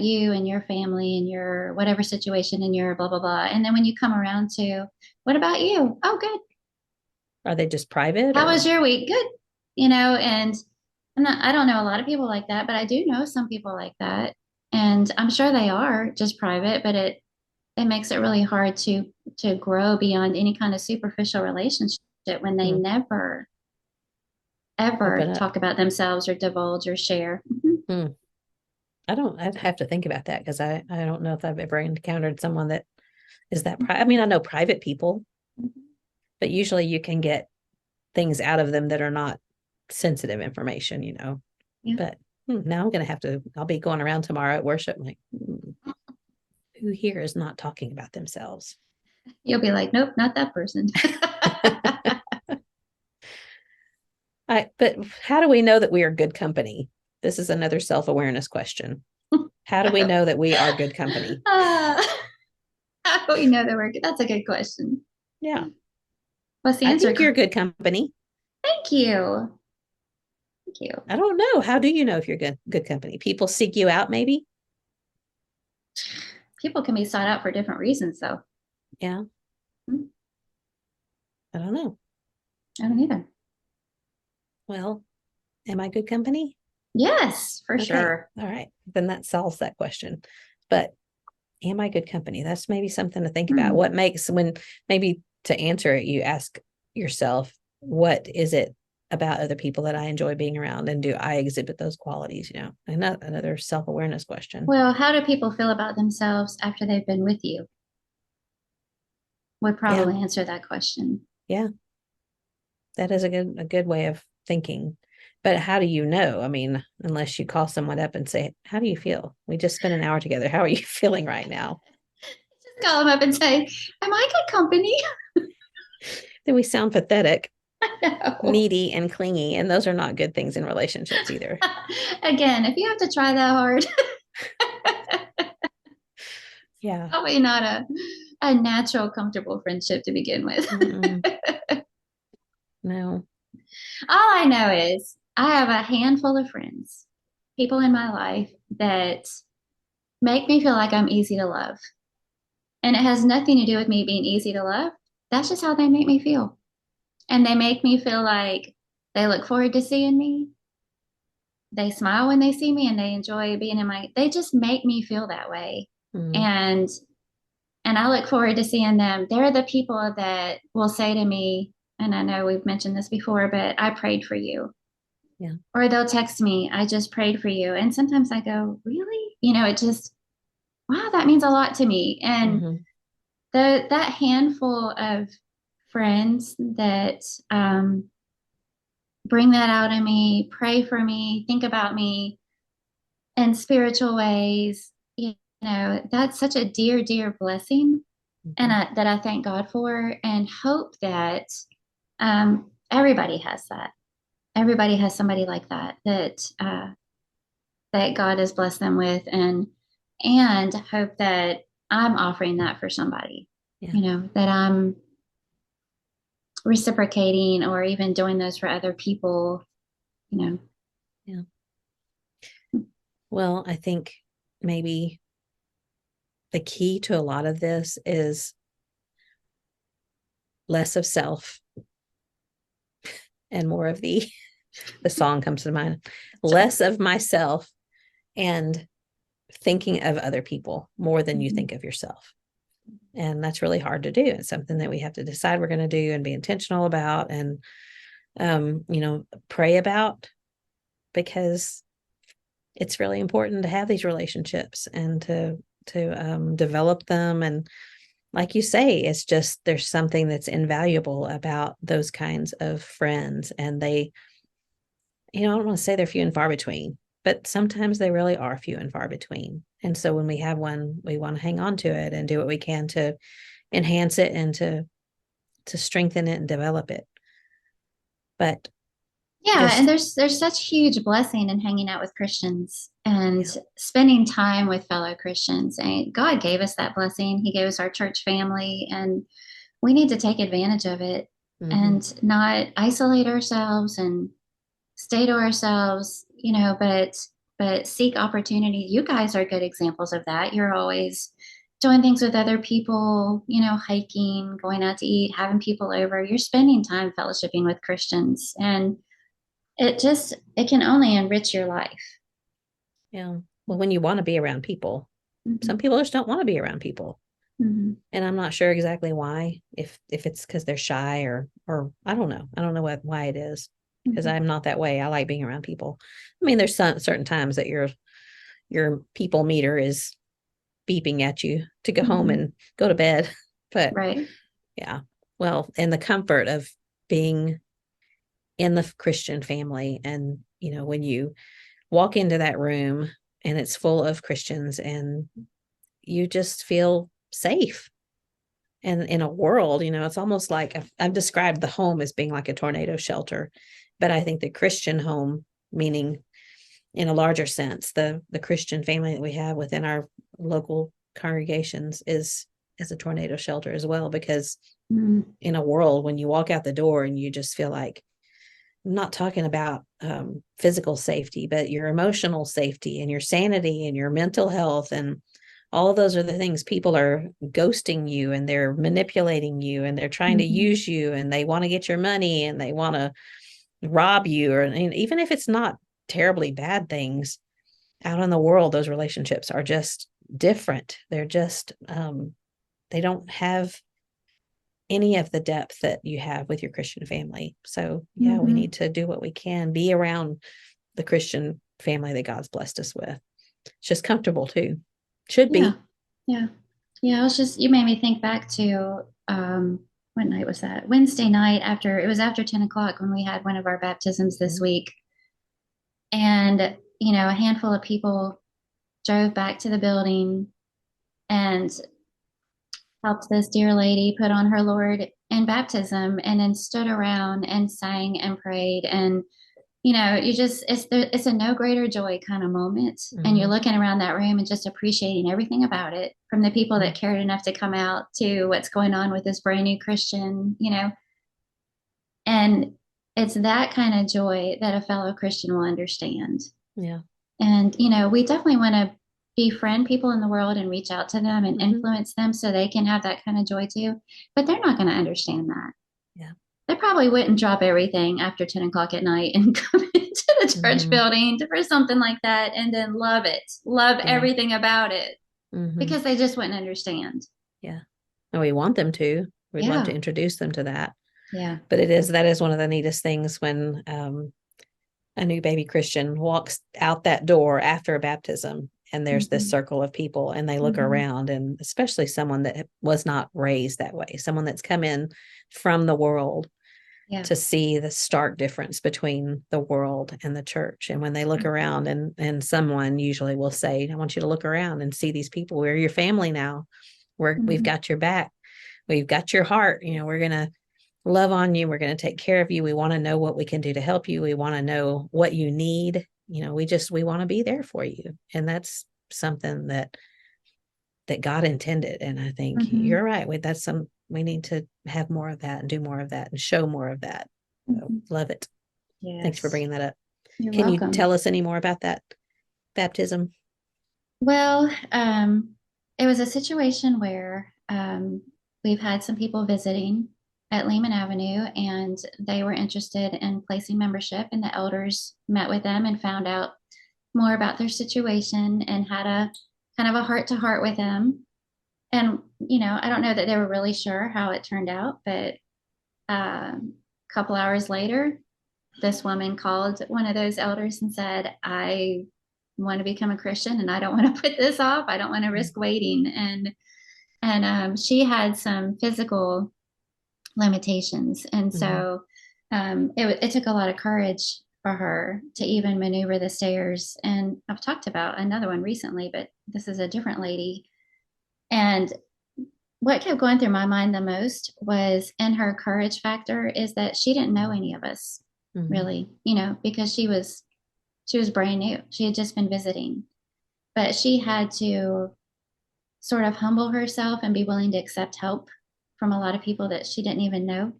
you and your family and your whatever situation and your blah, blah, blah. And then when you come around to, what about you? Oh, good. Are they just private How was or your week? Good. And I don't know a lot of people like that, but I do know some people like that. And I'm sure they are just private, but it makes it really hard to grow beyond any kind of superficial relationship when they hmm, never open ever up? talk about themselves or divulge or share. Mm-hmm. Hmm. I'd have to think about that because I don't know if I've ever encountered someone that is that I mean, I know private people, but usually you can get things out of them that are not sensitive information. Yeah. But now I'll be going around tomorrow at worship like, who here is not talking about themselves? You'll be like, nope, not that person. But how do we know that we are good company? This is another self-awareness question. How do we know that we are good company? uh, how do we know that we're good? That's a good question. Yeah, What's the I answer? think you're good company. Thank you. Thank you. I don't know. How do you know if you're good company? People seek you out, maybe? People can be sought out for different reasons, though. Yeah, Hmm, I don't know. I don't either. Well, am I good company? Yes, for Okay. sure. All right. Then that solves that question. But am I good company? That's maybe something to think about. Hmm. What makes when maybe to answer it, you ask yourself, what is it about other people that I enjoy being around? And do I exhibit those qualities? Another self-awareness question. Well, how do people feel about themselves after they've been with you? Would Yeah. probably answer that question. Yeah. That is a good way of thinking. But how do you know? I mean, unless you call someone up and say, how do you feel? We just spent an hour together. How are you feeling right now? Just call them up and say, "Am I good company?" Then we sound pathetic, No. needy, and clingy. And those are not good things in relationships either. Again, if you have to try that hard, Yeah. probably not a natural, comfortable friendship to begin with. Mm-mm. No. All I know is I have a handful of friends, people in my life that make me feel like I'm easy to love. And it has nothing to do with me being easy to love. That's just how they make me feel. And they make me feel like they look forward to seeing me. They smile when they see me and they enjoy being in they just make me feel that way. Mm. And I look forward to seeing them. They're the people that will say to me, and I know we've mentioned this before, but I prayed for you. Yeah. Or they'll text me, I just prayed for you. And sometimes I go, really? It just, wow, that means a lot to me. And Mm-hmm. that handful of friends that bring that out in me, pray for me, think about me in spiritual ways, that's such a dear, dear blessing. And Mm-hmm. that I thank God for and hope that everybody has that. Everybody has somebody like that that God has blessed them with, and hope that I'm offering that for somebody. Yeah. That I'm reciprocating or even doing those for other people. You know, Yeah. Well, I think maybe the key to a lot of this is less of self and more of the song comes to mind, less of myself and thinking of other people more than you mm-hmm. think of yourself. And that's really hard to do. It's something that we have to decide we're going to do and be intentional about and, pray about, because it's really important to have these relationships and to develop them. And like you say, it's just there's something that's invaluable about those kinds of friends. And they, I don't want to say they're few and far between, but sometimes they really are few and far between. And so when we have one, we want to hang on to it and do what we can to enhance it and to strengthen it and develop it. But Yeah, and just there's such huge blessing in hanging out with Christians and yeah. spending time with fellow Christians. And God gave us that blessing. He gave us our church family, and we need to take advantage of it Mm-hmm. and not isolate ourselves and stay to ourselves, but seek opportunity. You guys are good examples of that. You're always doing things with other people, hiking, going out to eat, having people over. You're spending time fellowshipping with Christians, and it can only enrich your life. Yeah. Well, when you want to be around people, some Mm-hmm. people just don't want to be around people. Mm-hmm. And I'm not sure exactly why, if it's because they're shy or I don't know. I don't know why it is, because Mm-hmm. I'm not that way. I like being around people. I mean, there's certain times that your people meter is beeping at you to go home Mm-hmm. and go to bed. But Right. yeah, well, and the comfort of being in the Christian family, and when you walk into that room and it's full of Christians and you just feel safe. And in a world, it's almost like I've described the home as being like a tornado shelter, but I think the Christian home, meaning in a larger sense, the Christian family that we have within our local congregations is a tornado shelter as well. Because Mm-hmm. in a world when you walk out the door and you just feel like, I'm not talking about physical safety, but your emotional safety and your sanity and your mental health. And all of those are the things. People are ghosting you and they're manipulating you and they're trying to Mm-hmm. use you and they want to get your money and they want to rob you. Or and even if it's not terribly bad things, out in the world, those relationships are just different. They're just, they don't have any of the depth that you have with your Christian family. So, yeah, we Mm-hmm. need to do what we can, be around the Christian family that God's blessed us with. It's just comfortable too. Should Yeah. be. Yeah. Yeah. It was just, you made me think back to, what night was that? Wednesday night after, it was after 10 o'clock when we had one of our baptisms this Mhm. week. And, a handful of people drove back to the building and helped this dear lady put on her Lord in baptism and then stood around and sang and prayed. And, it's a no greater joy kind of moment. And you're Mhm. looking around that room and just appreciating everything about it, from the people that cared enough to come out to what's going on with this brand new Christian, and it's that kind of joy that a fellow Christian will understand. Yeah. And, we definitely want to befriend people in the world and reach out to them and Mhm. influence them so they can have that kind of joy too. But they're not going to understand that. Yeah. They probably wouldn't drop everything after 10 o'clock at night and come into the church Mhm. building for something like that and then love it, love Yeah. everything about it, Mhm. because they just wouldn't understand. Yeah. And we want them to. We'd love to Yeah. introduce them to that. Yeah. But that is one of the neatest things when a new baby Christian walks out that door after a baptism and there's this Mm-hmm. circle of people and they look Mm-hmm. around, and especially someone that was not raised that way, someone that's come in from the world, Yeah. to see the stark difference between the world and the church. And when they look around, and someone usually will say, I want you to look around and see these people. We're your family now. We've Mm-hmm. got your back. We've got your heart. We're going to love on you. We're going to take care of you. We want to know what we can do to help you. We want to know what you need. We want to be there for you. And that's something that God intended. And I think Mm-hmm. you're right. We need to have more of that and do more of that and show more of that. So Mm-hmm. love it. Thanks for Yes. bringing that up. You're Can you welcome. tell us any more about that baptism? Well, it was a situation where we've had some people visiting at Lehman Avenue, and they were interested in placing membership, and the elders met with them and found out more about their situation and had a kind of a heart to heart with them. And, I don't know that they were really sure how it turned out, but a couple hours later, this woman called one of those elders and said, I want to become a Christian and I don't want to put this off. I don't want to risk waiting. And she had some physical limitations. And Mm-hmm. so it took a lot of courage for her to even maneuver the stairs. And I've talked about another one recently, but this is a different lady. And what kept going through my mind the most was, in her courage factor, is that she didn't know any of us Mm-hmm. really, because she was brand new. She had just been visiting, but she had to sort of humble herself and be willing to accept help from a lot of people that she didn't even know.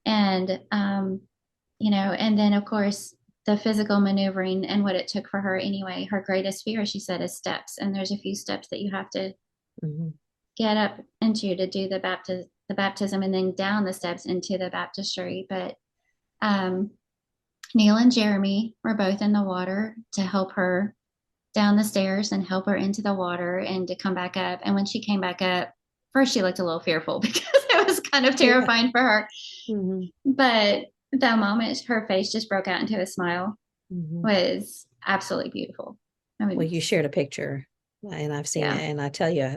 And, and then of course, the physical maneuvering and what it took for her anyway. Her greatest fear, she said, is steps. And there's a few steps that you have to Mm-hmm. get up into to do the baptism and then down the steps into the baptistry. But um, Neil and Jeremy were both in the water to help her down the stairs and help her into the water and to come back up. And when she came back up, first she looked a little fearful because it was kind of Yeah. terrifying for her. Mm-hmm. But the moment her face just broke out into a smile Mm-hmm. was absolutely beautiful. I Well, mean, you shared a picture and I've seen it. yeah. And I tell you,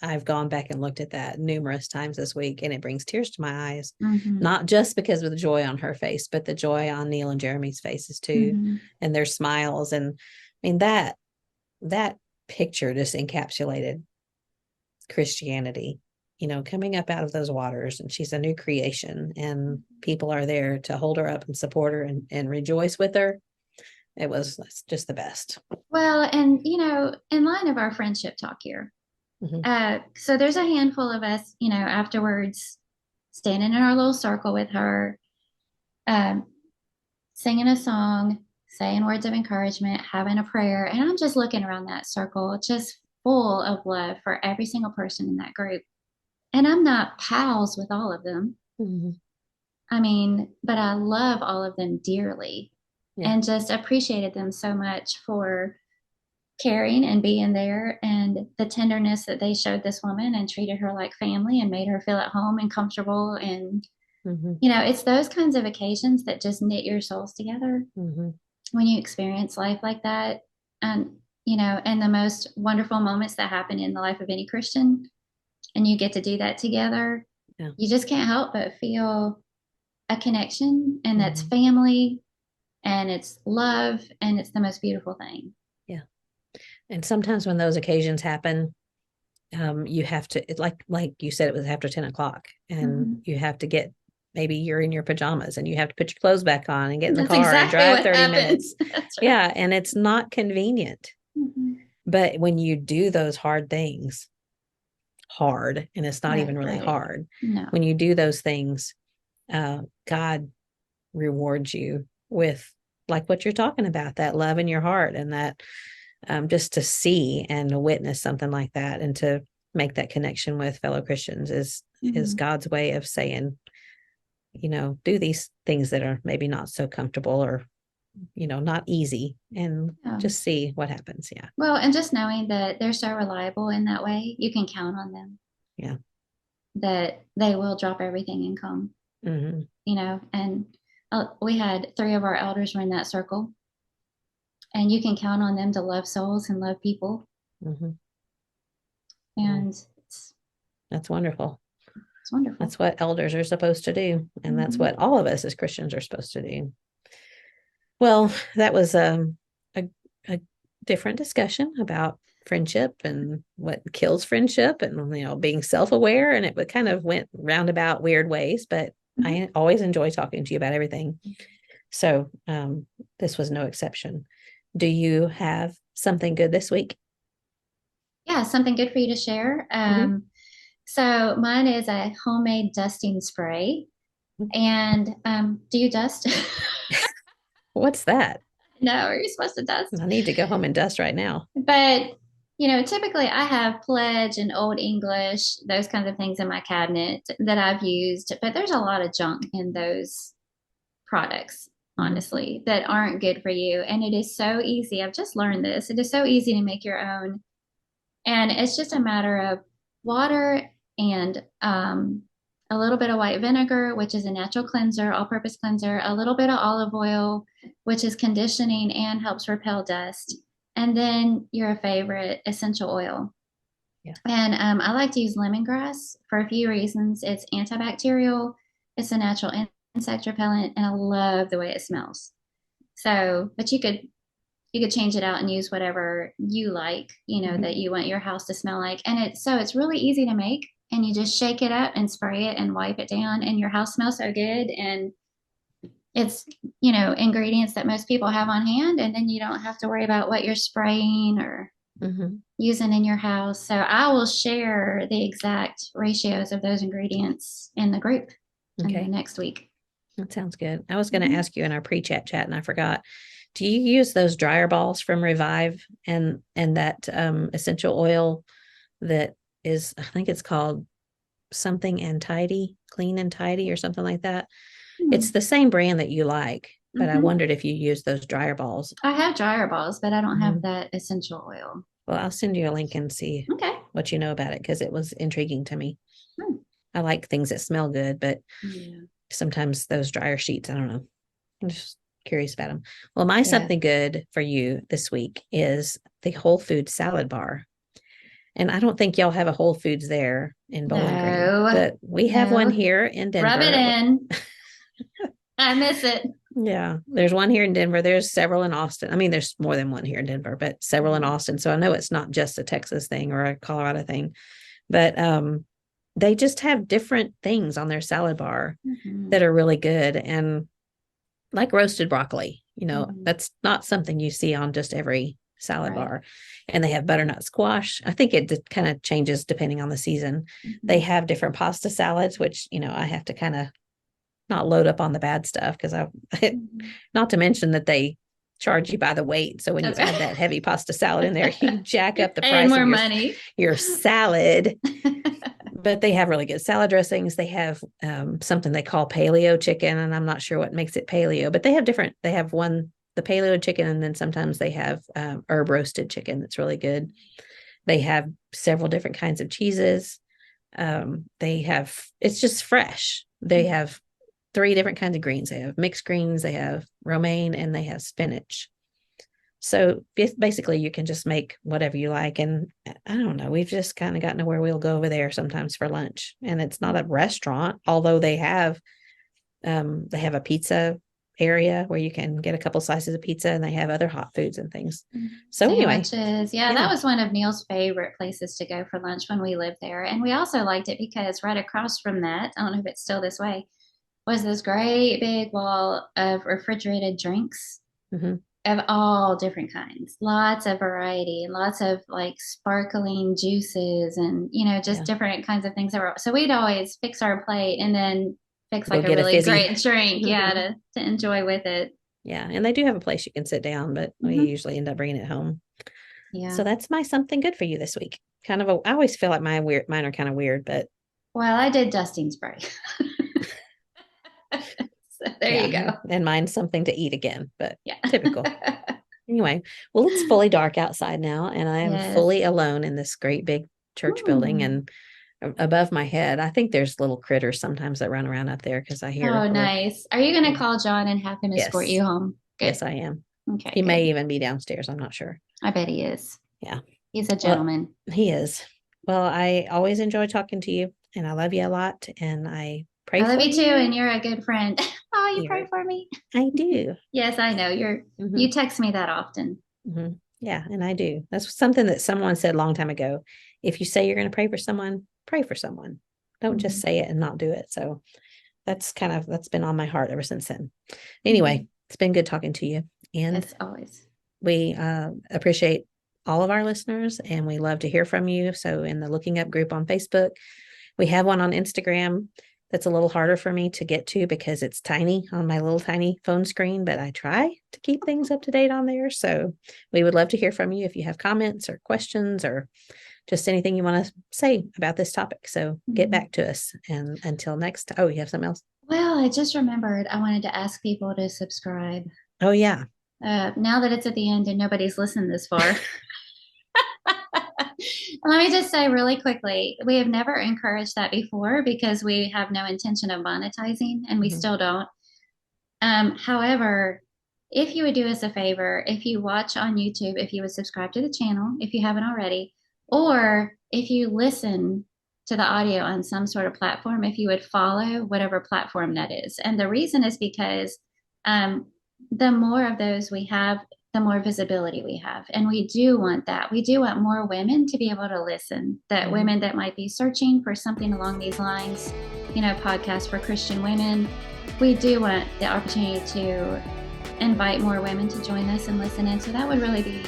I've gone back and looked at that numerous times this week, and it brings tears to my eyes, Mm-hmm. not just because of the joy on her face, but the joy on Neil and Jeremy's faces too, Mm-hmm. and their smiles. And I mean, that picture just encapsulated Christianity, coming up out of those waters, and she's a new creation, and people are there to hold her up and support her and rejoice with her. It's just the best. Well, and in line of our friendship talk here, Mm-hmm. so there's a handful of us, afterwards, standing in our little circle with her, um, singing a song, saying words of encouragement, having a prayer. And I'm just looking around that circle, just full of love for every single person in that group. And I'm not pals with all of them. Mm-hmm. I mean, but I love all of them dearly. Yeah. and just appreciated them so much for caring and being there, and the tenderness that they showed this woman and treated her like family and made her feel at home and comfortable. And, Mm-hmm. it's those kinds of occasions that just knit your souls together Mm-hmm. when you experience life like that. And, and the most wonderful moments that happen in the life of any Christian, and you get to do that together, Yeah. you just can't help but feel a connection, and that's Mm-hmm. family and it's love, and it's the most beautiful thing. Yeah. And sometimes when those occasions happen, you have to, like you said, it was after 10 o'clock, and Mm-hmm. you have to get, maybe you're in your pajamas and you have to put your clothes back on and get in the That's car and exactly drive what 30 happens. minutes. That's right. Yeah. And it's not convenient. Mm-hmm. But when you do those hard things, hard, and it's not even really Right. hard, No. when you do those things, God rewards you with, like what you're talking about, that love in your heart, and that just to see and witness something like that, and to make that connection with fellow Christians is Mm-hmm. God's way of saying, do these things that are maybe not so comfortable, or not easy, and Yeah. just see what happens. Yeah. Well, and just knowing that they're so reliable in that way, you can count on them, Yeah. that they will drop everything and come, Mm-hmm. and we had 3 of our elders were in that circle, and you can count on them to love souls and love people. Mm-hmm. And That's wonderful. it's wonderful. That's what elders are supposed to do, and that's Mm-hmm. what all of us as Christians are supposed to do. Well, that was a, a different discussion about friendship and what kills friendship, and being self-aware, and it kind of went roundabout weird ways, but Mm-hmm. I always enjoy talking to you about everything. So this was no exception. Do you have something good this week? Yeah, something good for you to share. Mm-hmm. So mine is a homemade dusting spray. And do you dust? What's that? No, are you supposed to dust? I need to go home and dust right now. But, typically I have Pledge and Old English, those kinds of things in my cabinet that I've used, but there's a lot of junk in those products, Mm-hmm. honestly, that aren't good for you. And it is so easy. I've just learned this. It is so easy to make your own. And it's just a matter of water and a little bit of white vinegar, which is a natural cleanser, all purpose cleanser, a little bit of olive oil, which is conditioning and helps repel dust. And then your favorite essential oil. Yeah. And I like to use lemongrass for a few reasons. It's antibacterial, it's a natural insect repellent, and I love the way it smells. So, but you could change it out and use whatever you like, Mm-hmm. that you want your house to smell like. And it's really easy to make, and you just shake it up and spray it and wipe it down, and your house smells so good. And it's, ingredients that most people have on hand, and then you don't have to worry about what you're spraying or Mm-hmm. using in your house. So I will share the exact ratios of those ingredients in the group in the Okay. next week. That sounds good. I was going to ask you in our pre-chat chat, and I forgot. Do you use those dryer balls from Revive, and that essential oil that is, I think it's called something and tidy, clean and tidy, or something like that? It's the same brand that you like, but I Mm-hmm. wondered if you use those dryer balls. I have dryer balls, but I don't have Mm-hmm. that essential oil. Well, I'll send you a link and see Okay. what you know about it, because it was intriguing to me. Hmm. I like things that smell good, but Yeah. sometimes those dryer sheets, I don't know. I'm just curious about them. Well, my Yeah. something good for you this week is the Whole Foods salad bar. And I don't think y'all have a Whole Foods there in Bowling Green, No, but we have one here in rub it Denver. in. I miss it. Yeah, there's one here in Denver. There's several in Austin. I mean, there's more than one here in Denver, but several in Austin. So I know it's not just a Texas thing or a Colorado thing, but they just have different things on their salad bar that are really good. And like roasted broccoli, that's not something you see on just every salad bar. And they have butternut squash. I think it kind of changes depending on the season. They have different pasta salads, which, I have to kind of not load up on the bad stuff, because not to mention that they charge you by the weight. So when you add that heavy pasta salad in there, you jack up the price more of money. Your salad. But they have really good salad dressings. They have something they call paleo chicken, and I'm not sure what makes it paleo, but they have one the paleo chicken, and then sometimes they have herb roasted chicken that's really good. They have several different kinds of cheeses. It's just fresh. They have 3 different kinds of greens. They have mixed greens, they have romaine, and they have spinach. So basically you can just make whatever you like. And I don't know, we've just kind of gotten to where we'll go over there sometimes for lunch. And it's not a restaurant, although they have a pizza area where you can get a couple slices of pizza, and they have other hot foods and things. So Sandwiches. anyway, Yeah, that was one of Neil's favorite places to go for lunch when we lived there. And we also liked it because right across from that, I don't know if it's still this way, was this great big wall of refrigerated drinks of all different kinds. Lots of variety, lots of like sparkling juices and, just different kinds of things that were. So we'd always fix our plate and then fix like a really great drink, to enjoy with it. Yeah, and they do have a place you can sit down, but we usually end up bringing it home. Yeah. So that's my something good for you this week. I always feel like mine are kind of weird, but. Well, I did dusting spray. So there you go. And mine's something to eat again, but typical. Anyway, well, it's fully dark outside now, and I am fully alone in this great big church building, and above my head, I think there's little critters sometimes that run around up there because I hear. Oh, nice. Are you going to call John and have him escort you home? Good. Yes, I am. Okay. He may even be downstairs. I'm not sure. I bet he is. Yeah. He's a gentleman. Well, he is. Well, I always enjoy talking to you, and I love you a lot, and I pray for you. I love you too, and you're a good friend. Oh, you pray for me? I do. Yes, I know. You text me that often. Yeah, and I do. That's something that someone said a long time ago. If you say you're going to pray for someone, pray for someone. Don't just say it and not do it. So that's been on my heart ever since then. Anyway, it's been good talking to you. And as always, we appreciate all of our listeners, and we love to hear from you. So in the Looking Up group on Facebook, we have one on Instagram that's a little harder for me to get to because it's tiny on my little tiny phone screen, but I try to keep things up to date on there. So we would love to hear from you if you have comments or questions or just anything you want to say about this topic. So get back to us. And until next, you have something else? Well, I just remembered I wanted to ask people to subscribe. Oh, yeah. Now that it's at the end and nobody's listened this far. Let me just say really quickly, we have never encouraged that before because we have no intention of monetizing, and we still don't. However, if you would do us a favor, if you watch on YouTube, if you would subscribe to the channel, if you haven't already, or if you listen to the audio on some sort of platform, if you would follow whatever platform that is. And the reason is because the more of those we have, the more visibility we have. And we do want that. We do want more women to be able to listen, that women that might be searching for something along these lines, podcasts for Christian women. We do want the opportunity to invite more women to join us and listen in. So that would really be,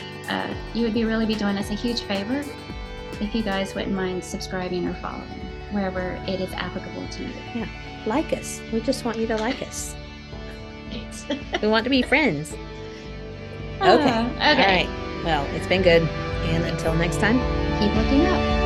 you would be really be doing us a huge favor if you guys wouldn't mind subscribing or following wherever it is applicable to you. Yeah. Like us. We just want you to like us. We want to be friends. Okay. All right. Well, it's been good. And until next time, keep looking up.